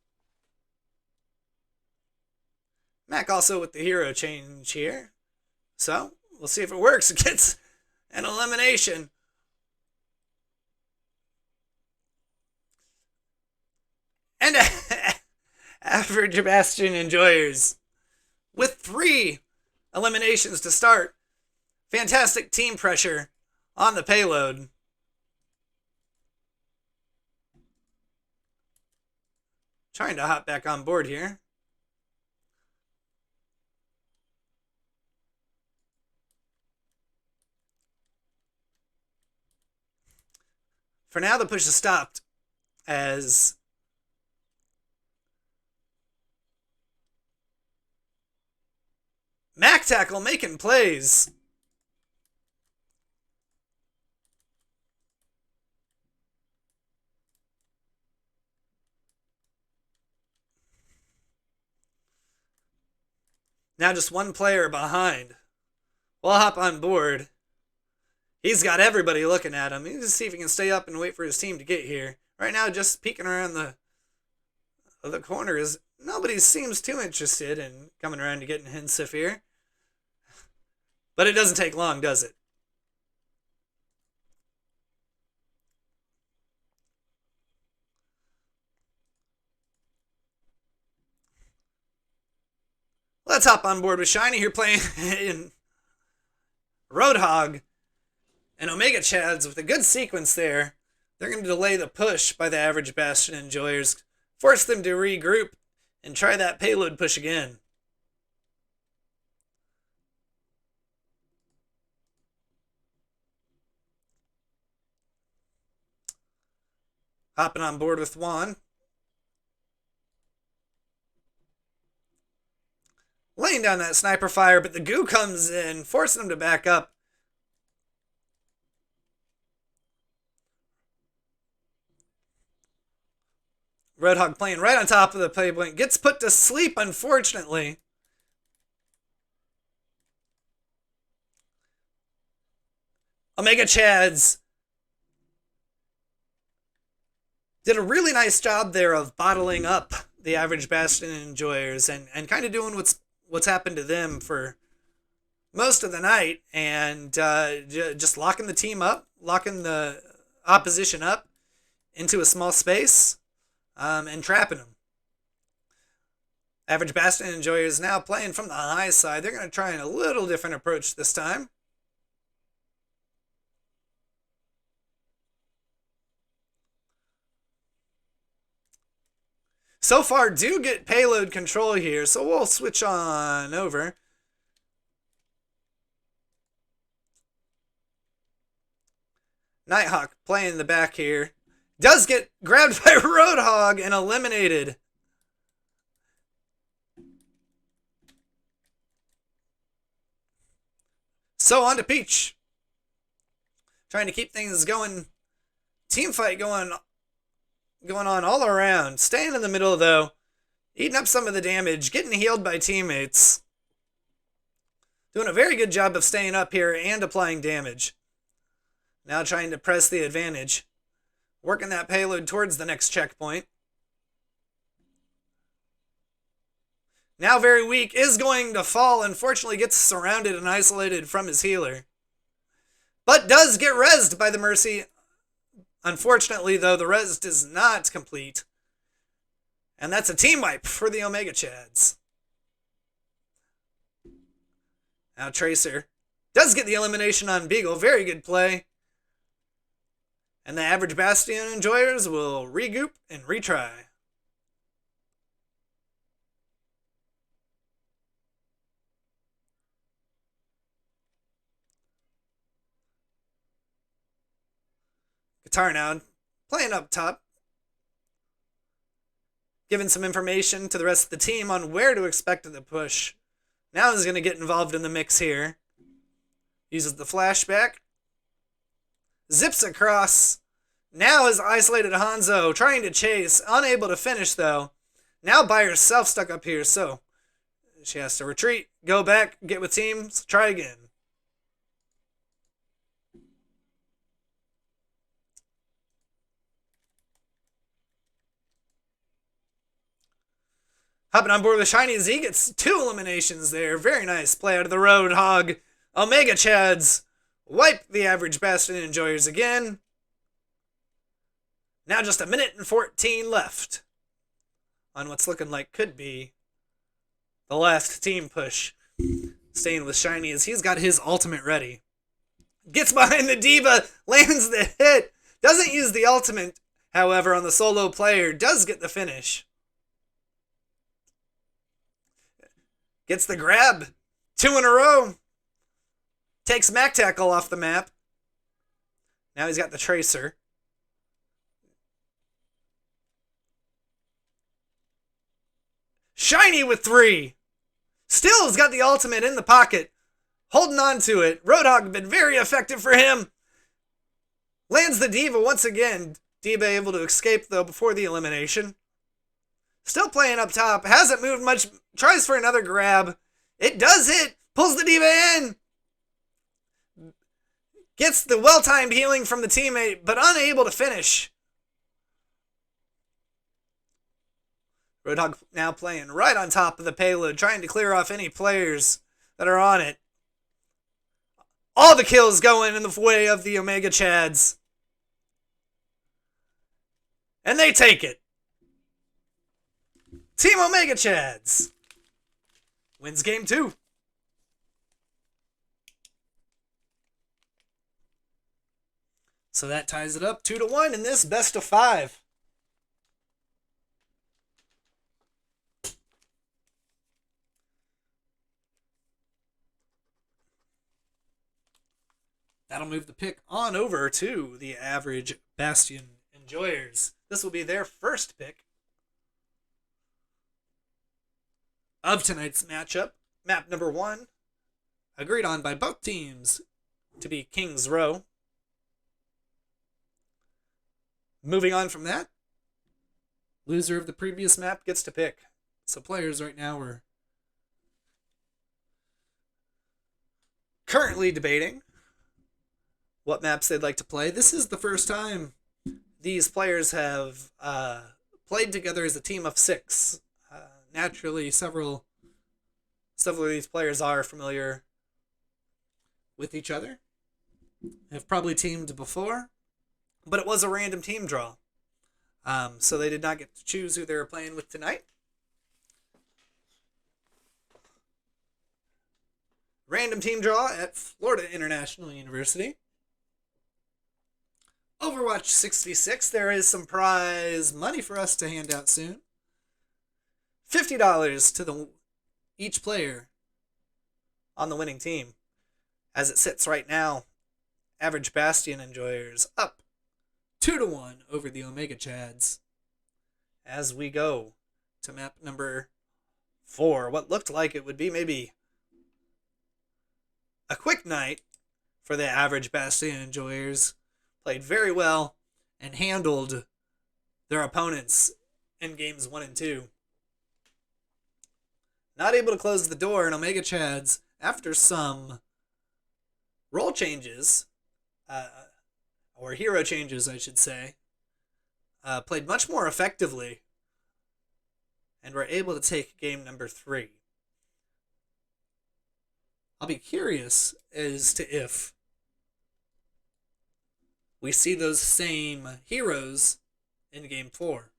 Mac also with the hero change here. So, we'll see if it works. It gets an elimination. And average Bastion enjoyers with 3 eliminations to start. Fantastic team pressure on the payload. Trying to hop back on board here. For now, the push is stopped as Mac Tackle making plays. Now just one player behind. We'll hop on board. He's got everybody looking at him. He's just see if he can stay up and wait for his team to get here. Right now, just peeking around the corners. Nobody seems too interested in coming around to getting Hinsif here. But it doesn't take long, does it? Let's hop on board with Shiny here playing in Roadhog and Omega Chads with a good sequence there. They're going to delay the push by the average Bastion enjoyers, force them to regroup and try that payload push again. Hopping on board with Juan. Laying down that sniper fire, but the goo comes in, forcing them to back up. Roadhog playing right on top of the playpoint. Gets put to sleep, unfortunately. Omega Chads did a really nice job there of bottling up the average Bastion enjoyers and kind of doing what's happened to them for most of the night and just locking the team up, locking the opposition up into a small space and trapping them. Average Bastion enjoyers now playing from the high side. They're going to try a little different approach this time. So far, do get payload control here, so we'll switch on over. Nighthawk playing in the back here. Does get grabbed by Roadhog and eliminated. So on to Peach. Trying to keep things going. Team fight going on all around. Staying in the middle, though. Eating up some of the damage. Getting healed by teammates. Doing a very good job of staying up here and applying damage. Now trying to press the advantage. Working that payload towards the next checkpoint. Now very weak. Is going to fall. Unfortunately gets surrounded and isolated from his healer. But does get rezzed by the Mercy. Unfortunately, though, the res is not complete. And that's a team wipe for the Omega Chads. Now Tracer does get the elimination on Beagle. Very good play. And the average Bastion enjoyers will regroup and retry. Guitar now playing up top. Giving some information to the rest of the team on where to expect the push. Now he's going to get involved in the mix here. Uses the flashback. Zips across. Now is isolated Hanzo. Trying to chase. Unable to finish though. Now by herself stuck up here. So she has to retreat. Go back. Get with teams. Try again. Hopping on board with Shiny Z gets 2 eliminations there. Very nice play out of the Roadhog. Omega Chads wipe the average Bastion enjoyers again. Now just 1:14 left on what's looking like could be the last team push. Staying with Shiny as he's got his ultimate ready. Gets behind the D.Va, lands the hit. Doesn't use the ultimate, however, on the solo player. Does get the finish. Gets the grab. 2 in a row. Takes Mac Tackle off the map. Now he's got the Tracer. Shiny with 3. Still has got the ultimate in the pocket. Holding on to it. Roadhog been very effective for him. Lands the D.Va once again. D.Va able to escape though before the elimination. Still playing up top. Hasn't moved much. Tries for another grab. It does hit. Pulls the D.Va in. Gets the well-timed healing from the teammate, but unable to finish. Roadhog now playing right on top of the payload, trying to clear off any players that are on it. All the kills going in the way of the Omega Chads. And they take it. Team Omega Chads wins game 2. So that ties it up 2-1 in this best of 5. That'll move the pick on over to the average Bastion enjoyers. This will be their first pick of tonight's matchup. Map number 1, agreed on by both teams to be King's Row. Moving on from that, loser of the previous map gets to pick. So players right now are currently debating what maps they'd like to play. This is the first time these players have played together as a team of 6. Naturally, several of these players are familiar with each other, have probably teamed before, but it was a random team draw. So they did not get to choose who they were playing with tonight. Random team draw at Florida International University. Overwatch 66, there is some prize money for us to hand out soon. $50 to each player on the winning team. As it sits right now, average Bastion enjoyers up 2-1 over the Omega Chads. As we go to map number 4, what looked like it would be maybe a quick night for the average Bastion enjoyers. Played very well and handled their opponents in games 1 and 2. Not able to close the door, and Omega Chads, after some role changes, or hero changes, I should say, played much more effectively and were able to take game number 3. I'll be curious as to if we see those same heroes in game 4.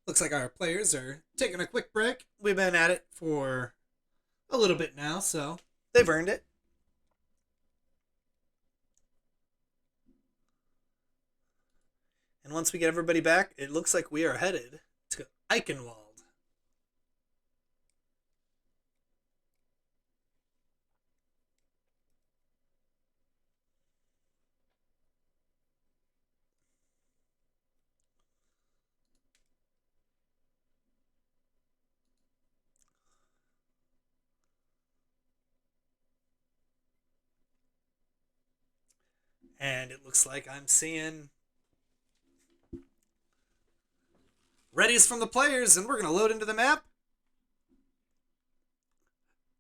Looks like our players are taking a quick break. We've been at it for a little bit now, so they've earned it. And once we get everybody back, it looks like we are headed to Eichenwald. And it looks like I'm seeing readies from the players, and we're going to load into the map.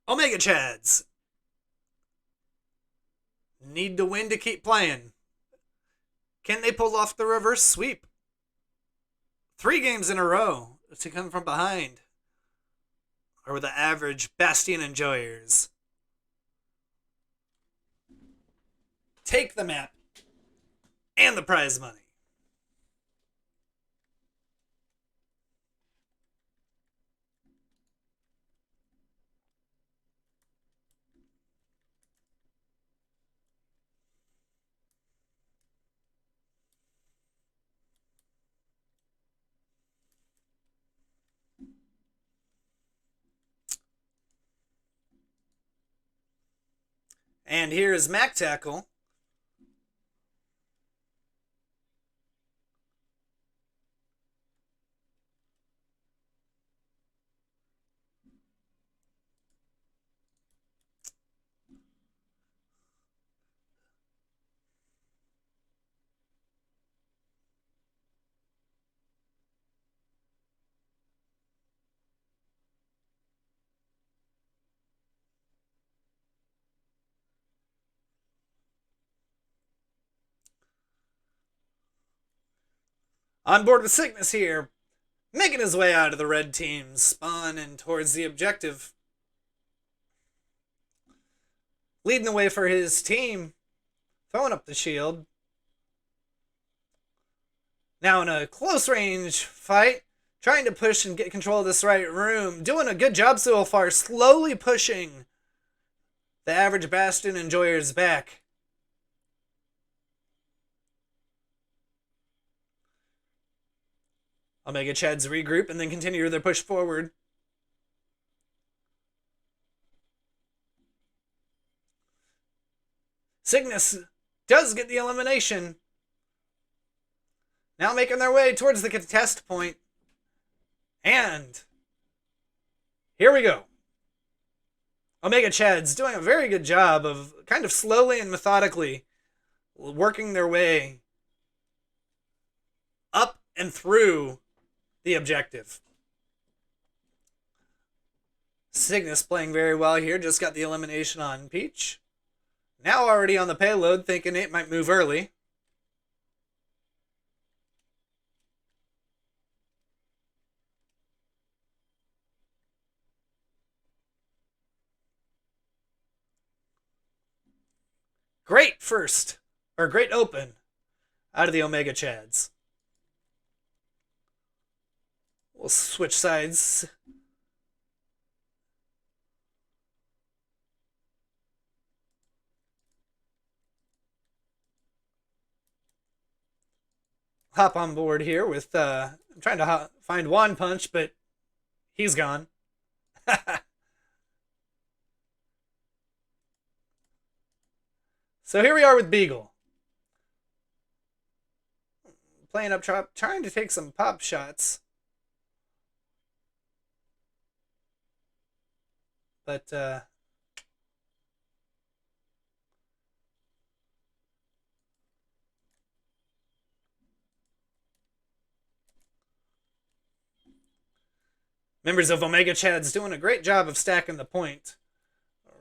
Omega Chads need to win to keep playing. Can they pull off the reverse sweep? 3 games in a row to come from behind. Or with the average Bastion enjoyers take the map and the prize money. And here is Mac Tackle. On board with Cygnus here, making his way out of the red team's spawn and towards the objective. Leading the way for his team, throwing up the shield. Now in a close range fight, trying to push and get control of this right room. Doing a good job so far, slowly pushing the average Bastion enjoyers back. Omega Chads regroup and then continue their push forward. Cygnus does get the elimination. Now making their way towards the contest point. And here we go. Omega Chads doing a very good job of kind of slowly and methodically working their way up and through the objective. Cygnus playing very well here. Just got the elimination on Peach. Now already on the payload, thinking it might move early. Great first, or great open, out of the Omega Chads. We'll switch sides. Hop on board here with, I'm trying to find One Punch, but he's gone. So here we are with Beagle. playing up top, trying to take some pop shots. But, members of Omega Chad's doing a great job of stacking the point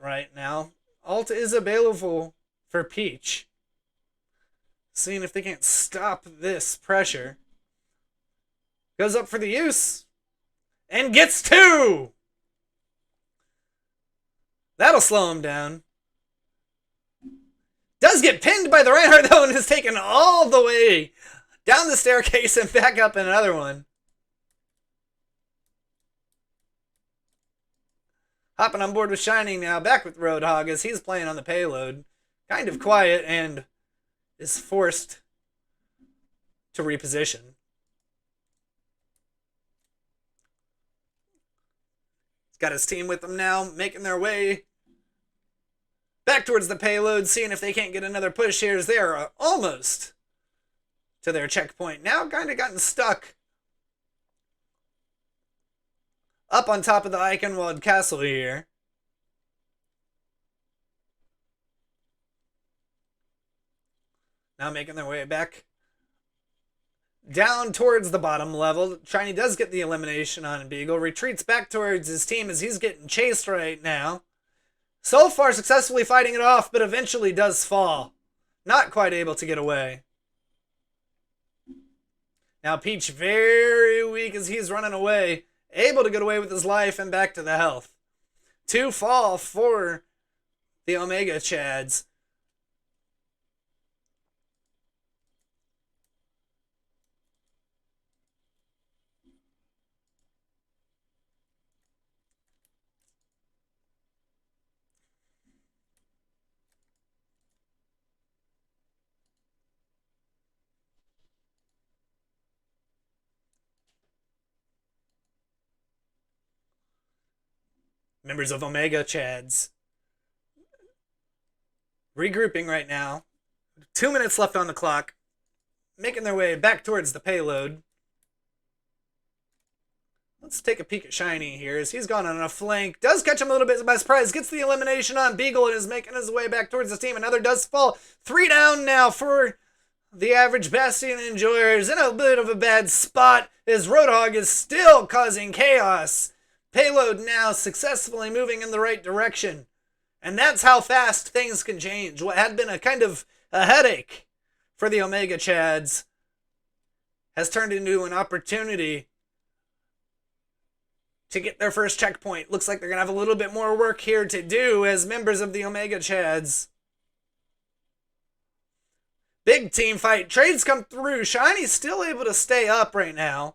right now. Ult is available for Peach. Seeing if they can't stop this pressure. Goes up for the use. And gets 2! That'll slow him down. Does get pinned by the Reinhardt though and is taken all the way down the staircase and back up in another one. Hopping on board with Shining now, back with Roadhog as he's playing on the payload. Kind of quiet and is forced to reposition. He's got his team with him now, making their way back towards the payload, seeing if they can't get another push here as they are almost to their checkpoint. Now kind of gotten stuck up on top of the Eichenwald Castle here. Now making their way back down towards the bottom level. Shiny does get the elimination on Beagle. Retreats back towards his team as he's getting chased right now. So far successfully fighting it off, but eventually does fall. Not quite able to get away. Now Peach very weak as he's running away. Able to get away with his life and back to the health. 2 fall for the Omega Chads. Members of Omega Chads regrouping right now. 2 minutes left on the clock. Making their way back towards the payload. Let's take a peek at Shiny here as he's gone on a flank. Does catch him a little bit by surprise. Gets the elimination on Beagle and is making his way back towards his team. Another does fall. 3 down now for the average Bastion enjoyers. In a bit of a bad spot as Roadhog is still causing chaos. Payload now successfully moving in the right direction. And that's how fast things can change. What had been a kind of a headache for the Omega Chads has turned into an opportunity to get their first checkpoint. Looks like they're going to have a little bit more work here to do as members of the Omega Chads. Big team fight. Trades come through. Shiny's still able to stay up right now.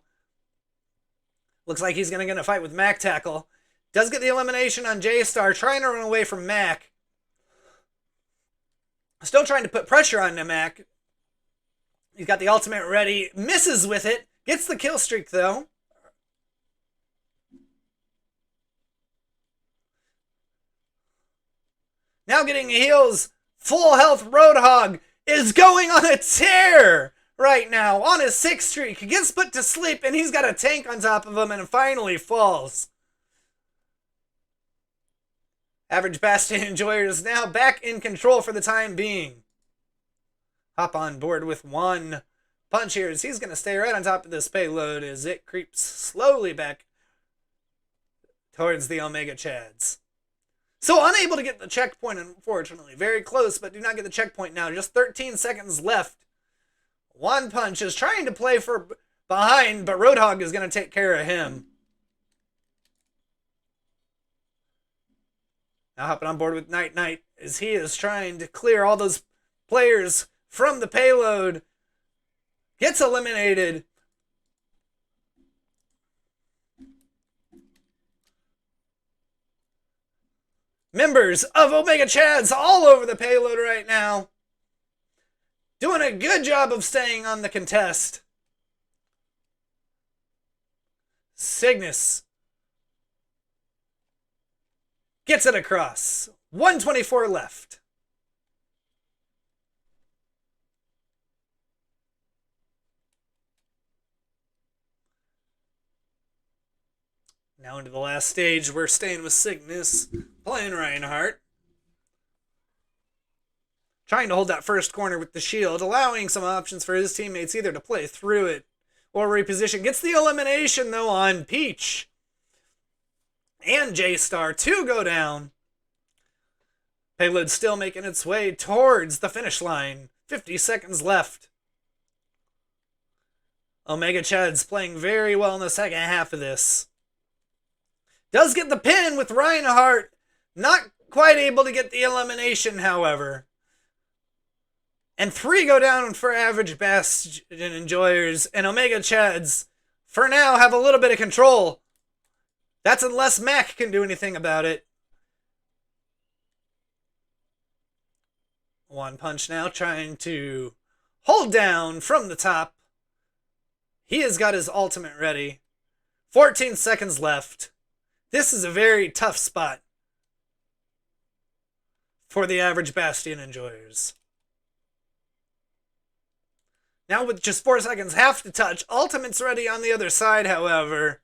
Looks like he's going to get a fight with Mac Tackle. Does get the elimination on J-Star, trying to run away from Mac. Still trying to put pressure on Mac. He's got the ultimate ready. Misses with it. Gets the kill streak, though. Now getting heals. Full health Roadhog is going on a tear right now on his 6th streak. He gets put to sleep and he's got a tank on top of him and finally falls. Average Bastion enjoyers now back in control for the time being. Hop on board with 1 punch here as he's going to stay right on top of this payload as it creeps slowly back towards the Omega Chads. So unable to get the checkpoint, unfortunately. Very close, but do not get the checkpoint now. Just 13 seconds left. 1 punch is trying to play for behind, but Roadhog is going to take care of him. Now hopping on board with Night Knight as he is trying to clear all those players from the payload. Gets eliminated. Members of Omega Chads all over the payload right now. Doing a good job of staying on the contest. Cygnus gets it across. 124 left. Now into the last stage, we're staying with Cygnus, playing Reinhardt. Trying to hold that first corner with the shield, allowing some options for his teammates either to play through it or reposition. Gets the elimination, though, on Peach. And J-Star, 2 go down. Payload still making its way towards the finish line. 50 seconds left. Omega Chad's playing very well in the second half of this. Does get the pin with Reinhardt. Not quite able to get the elimination, however. And 3 go down for Average Bastion Enjoyers. And Omega Chads, for now, have a little bit of control. That's unless Mac can do anything about it. One Punch now trying to hold down from the top. He has got his ultimate ready. 14 seconds left. This is a very tough spot for the Average Bastion Enjoyers. Now with just 4 seconds, half the touch. Ultimate's ready on the other side, however.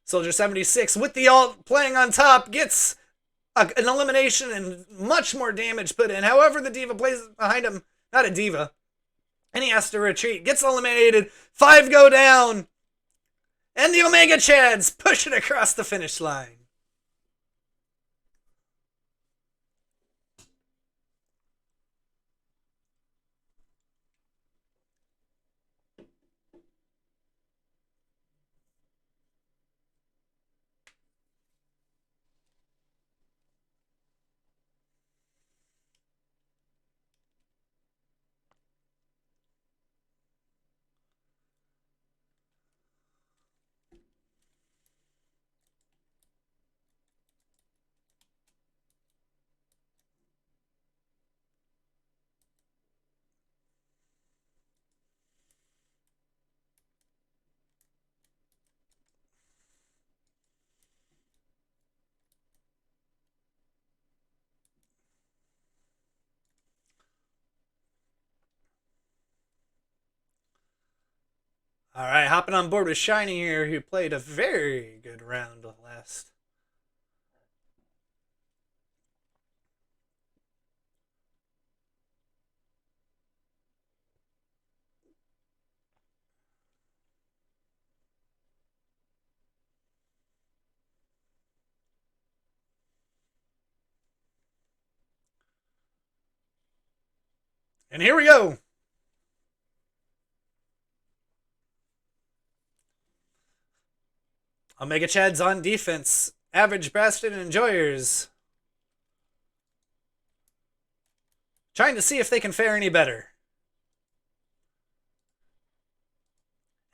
Soldier 76 with the ult playing on top gets an elimination and much more damage put in. However, the D.Va plays behind him. Not a D.Va. And he has to retreat. Gets eliminated. 5 go down. And the Omega Chads push it across the finish line. All right, hopping on board with Shiny here, who played a very good round last. And here we go. Omega Chad's on defense. Average Bastion Enjoyers trying to see if they can fare any better.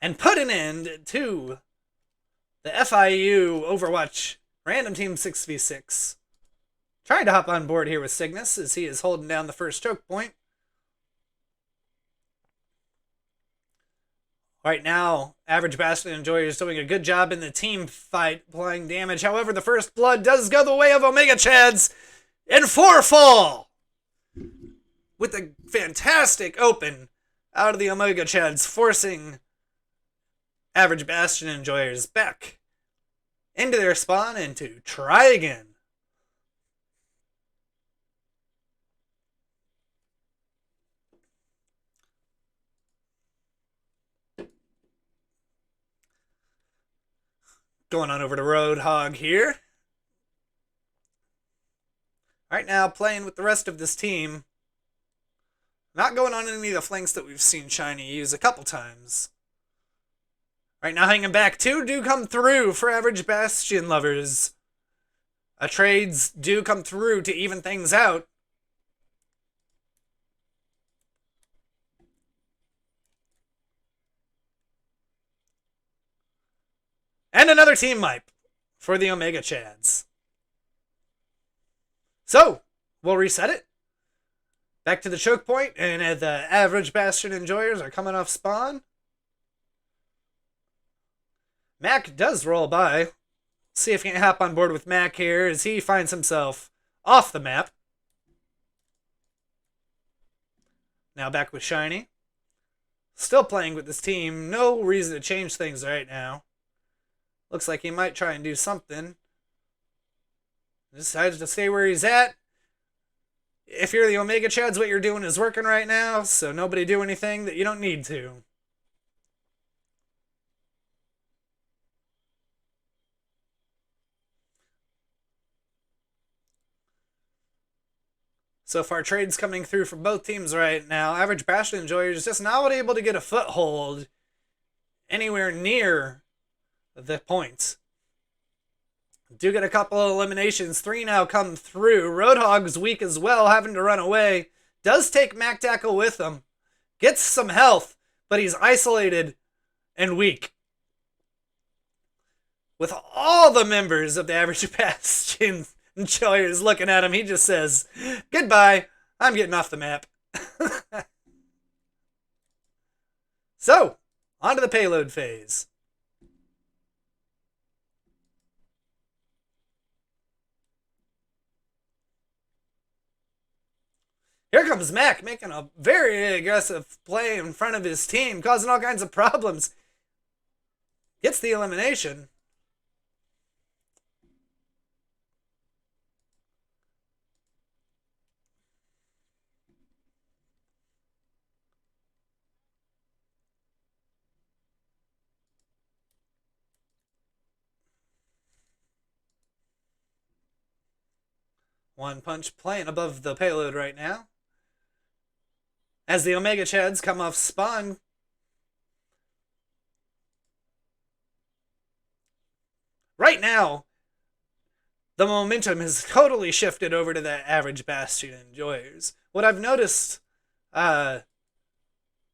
And put an end to the FIU Overwatch Random Team 6v6. Trying to hop on board here with Cygnus as he is holding down the first choke point. Right now, Average Bastion Enjoyer is doing a good job in the team fight, applying damage. However, the first blood does go the way of Omega Chads in 4 fall. With a fantastic open out of the Omega Chads, forcing Average Bastion Enjoyers back into their spawn and to try again. Going on over to Roadhog here. Right now, playing with the rest of this team. Not going on any of the flanks that we've seen Shiny use a couple times. Right now, hanging back. 2 do come through for Average Bastion lovers. Trades do come through to even things out. And another team wipe for the Omega Chads. So, we'll reset it. Back to the choke point, and the Average Bastion Enjoyers are coming off spawn. Mac does roll by. See if he can hop on board with Mac here as he finds himself off the map. Now back with Shiny. Still playing with this team. No reason to change things right now. Looks like he might try and do something. Decides to stay where he's at. If you're the Omega Chads, what you're doing is working right now, so nobody do anything that you don't need to. So far, trades coming through for both teams right now. Average Bastion Enjoyers just not able to get a foothold anywhere near the points. Do get a couple of eliminations. 3 now come through. Roadhog's weak as well, having to run away. Does take Mac Tackle with him. Gets some health, but he's isolated and weak. With all the members of the Average Bastion Enjoyers looking at him, he just says, goodbye, I'm getting off the map. So, on to the payload phase. Here comes Mac, making a very aggressive play in front of his team, causing all kinds of problems. Gets the elimination. One punch playing above the payload right now. As the Omega Chads come off spawn. Right now, the momentum has totally shifted over to the Average Bastion Enjoyers. What I've noticed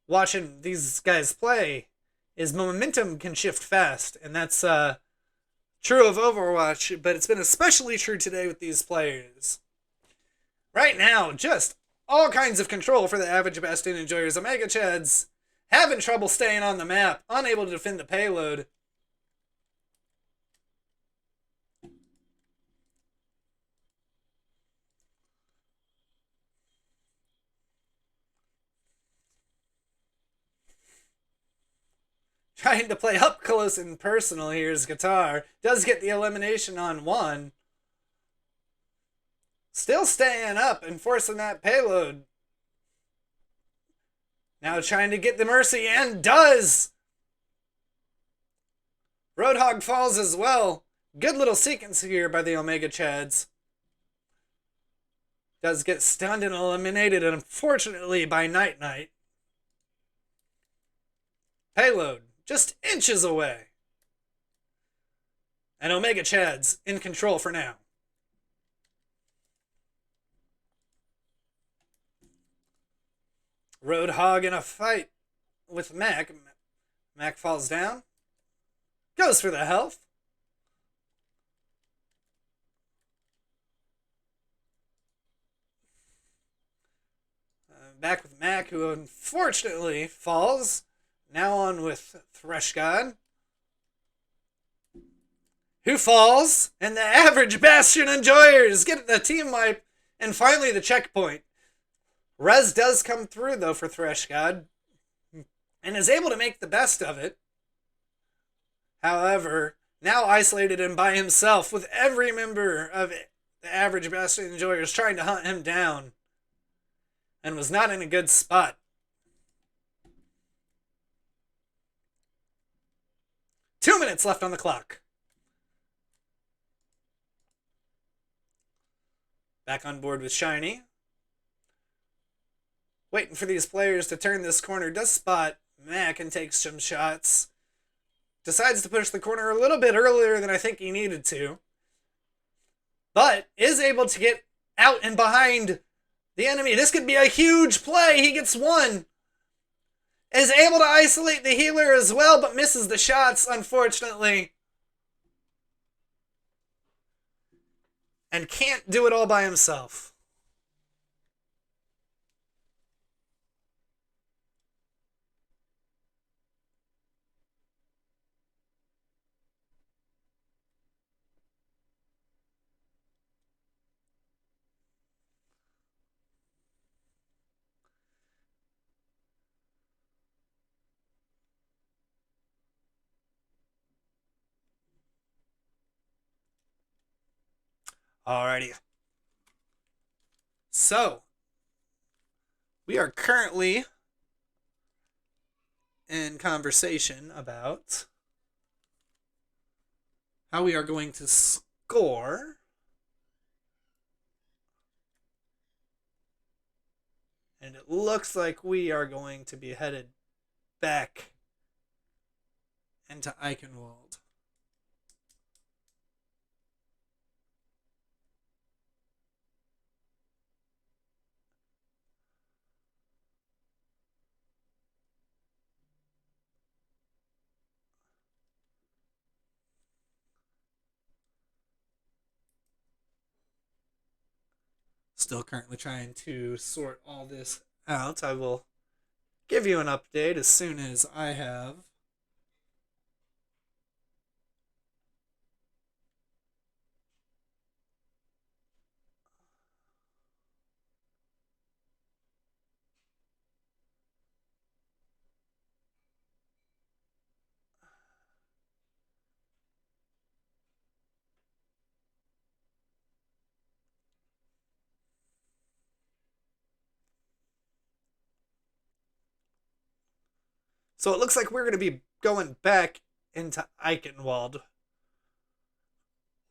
watching these guys play is momentum can shift fast, and that's true of Overwatch, but it's been especially true today with these players. Right now, just all kinds of control for the Average Bastion Enjoyers. Omega Chads having trouble staying on the map, unable to defend the payload. Trying to play up close and personal here is Guitar. Does get the elimination on one. Still staying up and forcing that payload. Now trying to get the Mercy, and does! Roadhog falls as well. Good little sequence here by the Omega Chads. Does get stunned and eliminated, unfortunately, by Night Knight. Payload just inches away. And Omega Chads in control for now. Roadhog in a fight with Mac. Mac falls down. Goes for the health. Back with Mac, who unfortunately falls. Now on with Thresh God, who falls, and the Average Bastion Enjoyers get the team wipe, and finally the checkpoint. Res does come through, though, for Thresh God, and is able to make the best of it. However, now isolated and by himself, with every member of the Average Bastion Enjoyers trying to hunt him down, and was not in a good spot. Two minutes left on the clock. Back on board with Shiny. Waiting for these players to turn this corner. Does spot Mac and takes some shots. Decides to push the corner a little bit earlier than I think he needed to. But is able to get out and behind the enemy. This could be a huge play. He gets one. Is able to isolate the healer as well, but misses the shots, unfortunately. And can't do it all by himself. Alrighty. So, we are currently in conversation about how we are going to score and it looks like we are going to be headed back into Eichenwald. Still currently trying to sort all this out. I will give you an update as soon as I have So it looks like we're going to be going back into Eichenwald.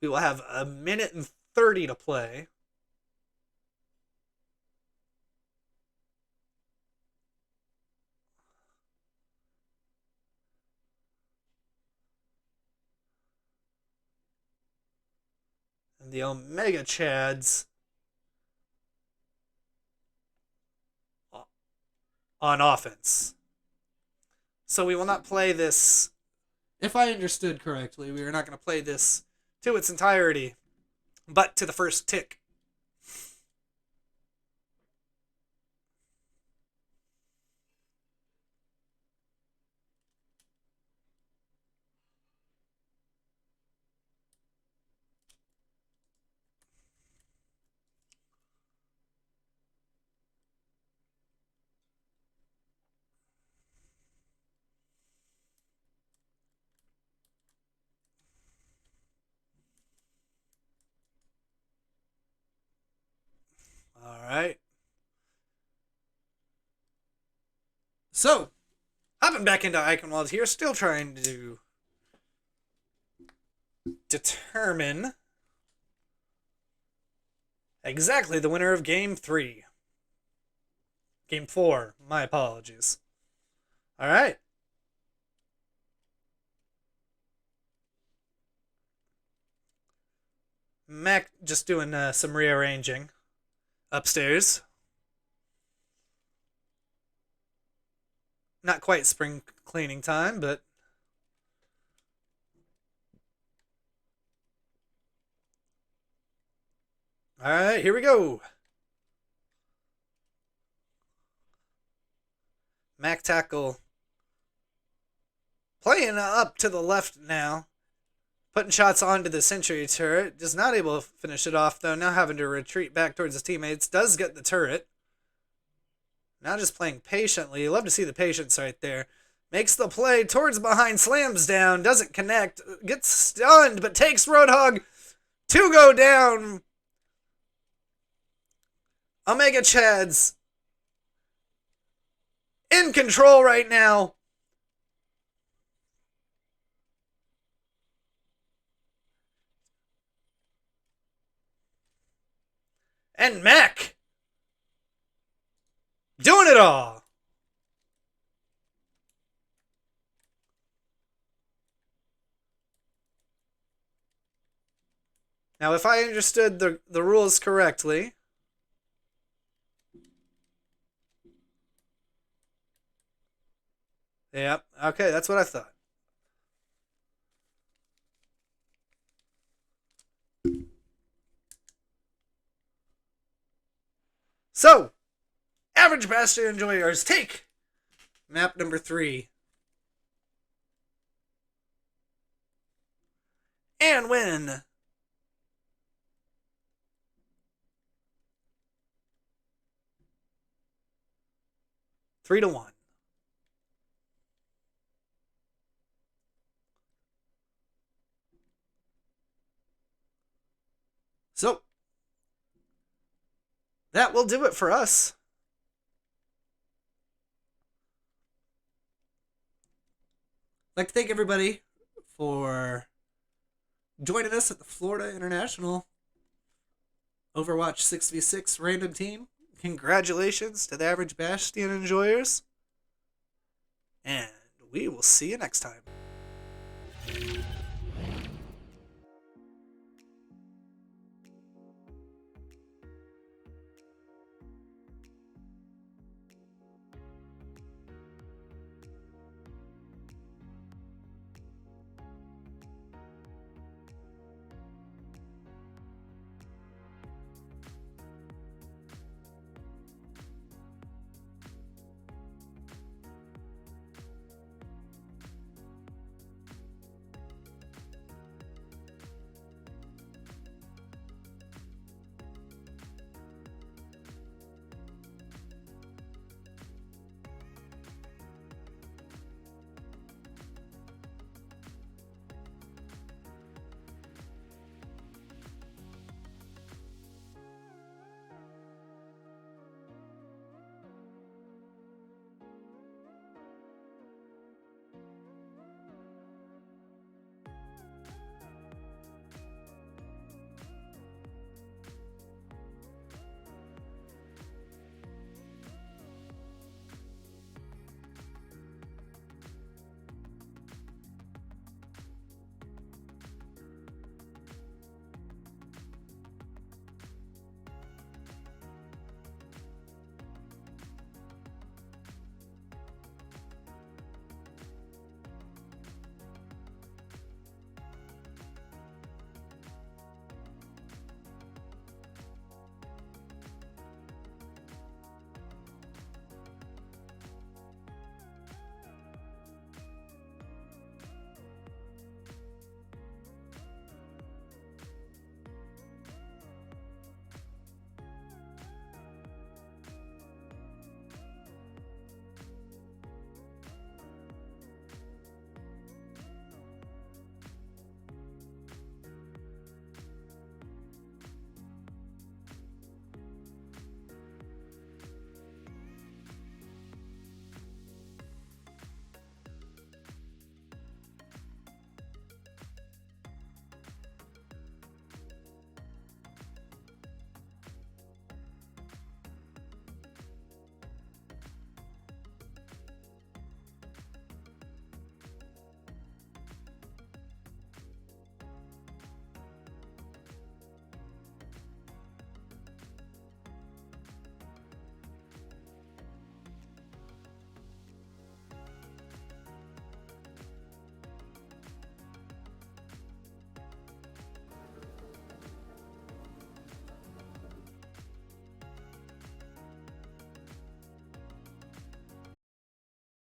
We will have a minute and 30 to play. And the Omega Chads on offense. So we will not play this, if I understood correctly, we are not going to play this to its entirety, but to the first tick. All right. So, hopping back into Eichenwald here, still trying to determine exactly the winner of Game 3. Game 4, my apologies. All right. Mac just doing some rearranging upstairs. Not quite spring cleaning time, but all right, here we go. Mac tackle playing up to the left now. Putting shots onto the sentry turret. Just not able to finish it off, though. Now having to retreat back towards his teammates. Does get the turret. Now just playing patiently. You love to see the patience right there. Makes the play towards behind. Slams down. Doesn't connect. Gets stunned, but takes Roadhog to go down. Omega Chads in control right now. And Mac doing it all. Now, if I understood the rules correctly, yep, okay, that's what I thought. So, average Bastion enjoyers, take map number 3. And win. Three to 1. So, that will do it for us. I'd like to thank everybody for joining us at the Florida International Overwatch 6v6 random team. Congratulations to the Average Bastion enjoyers. And we will see you next time.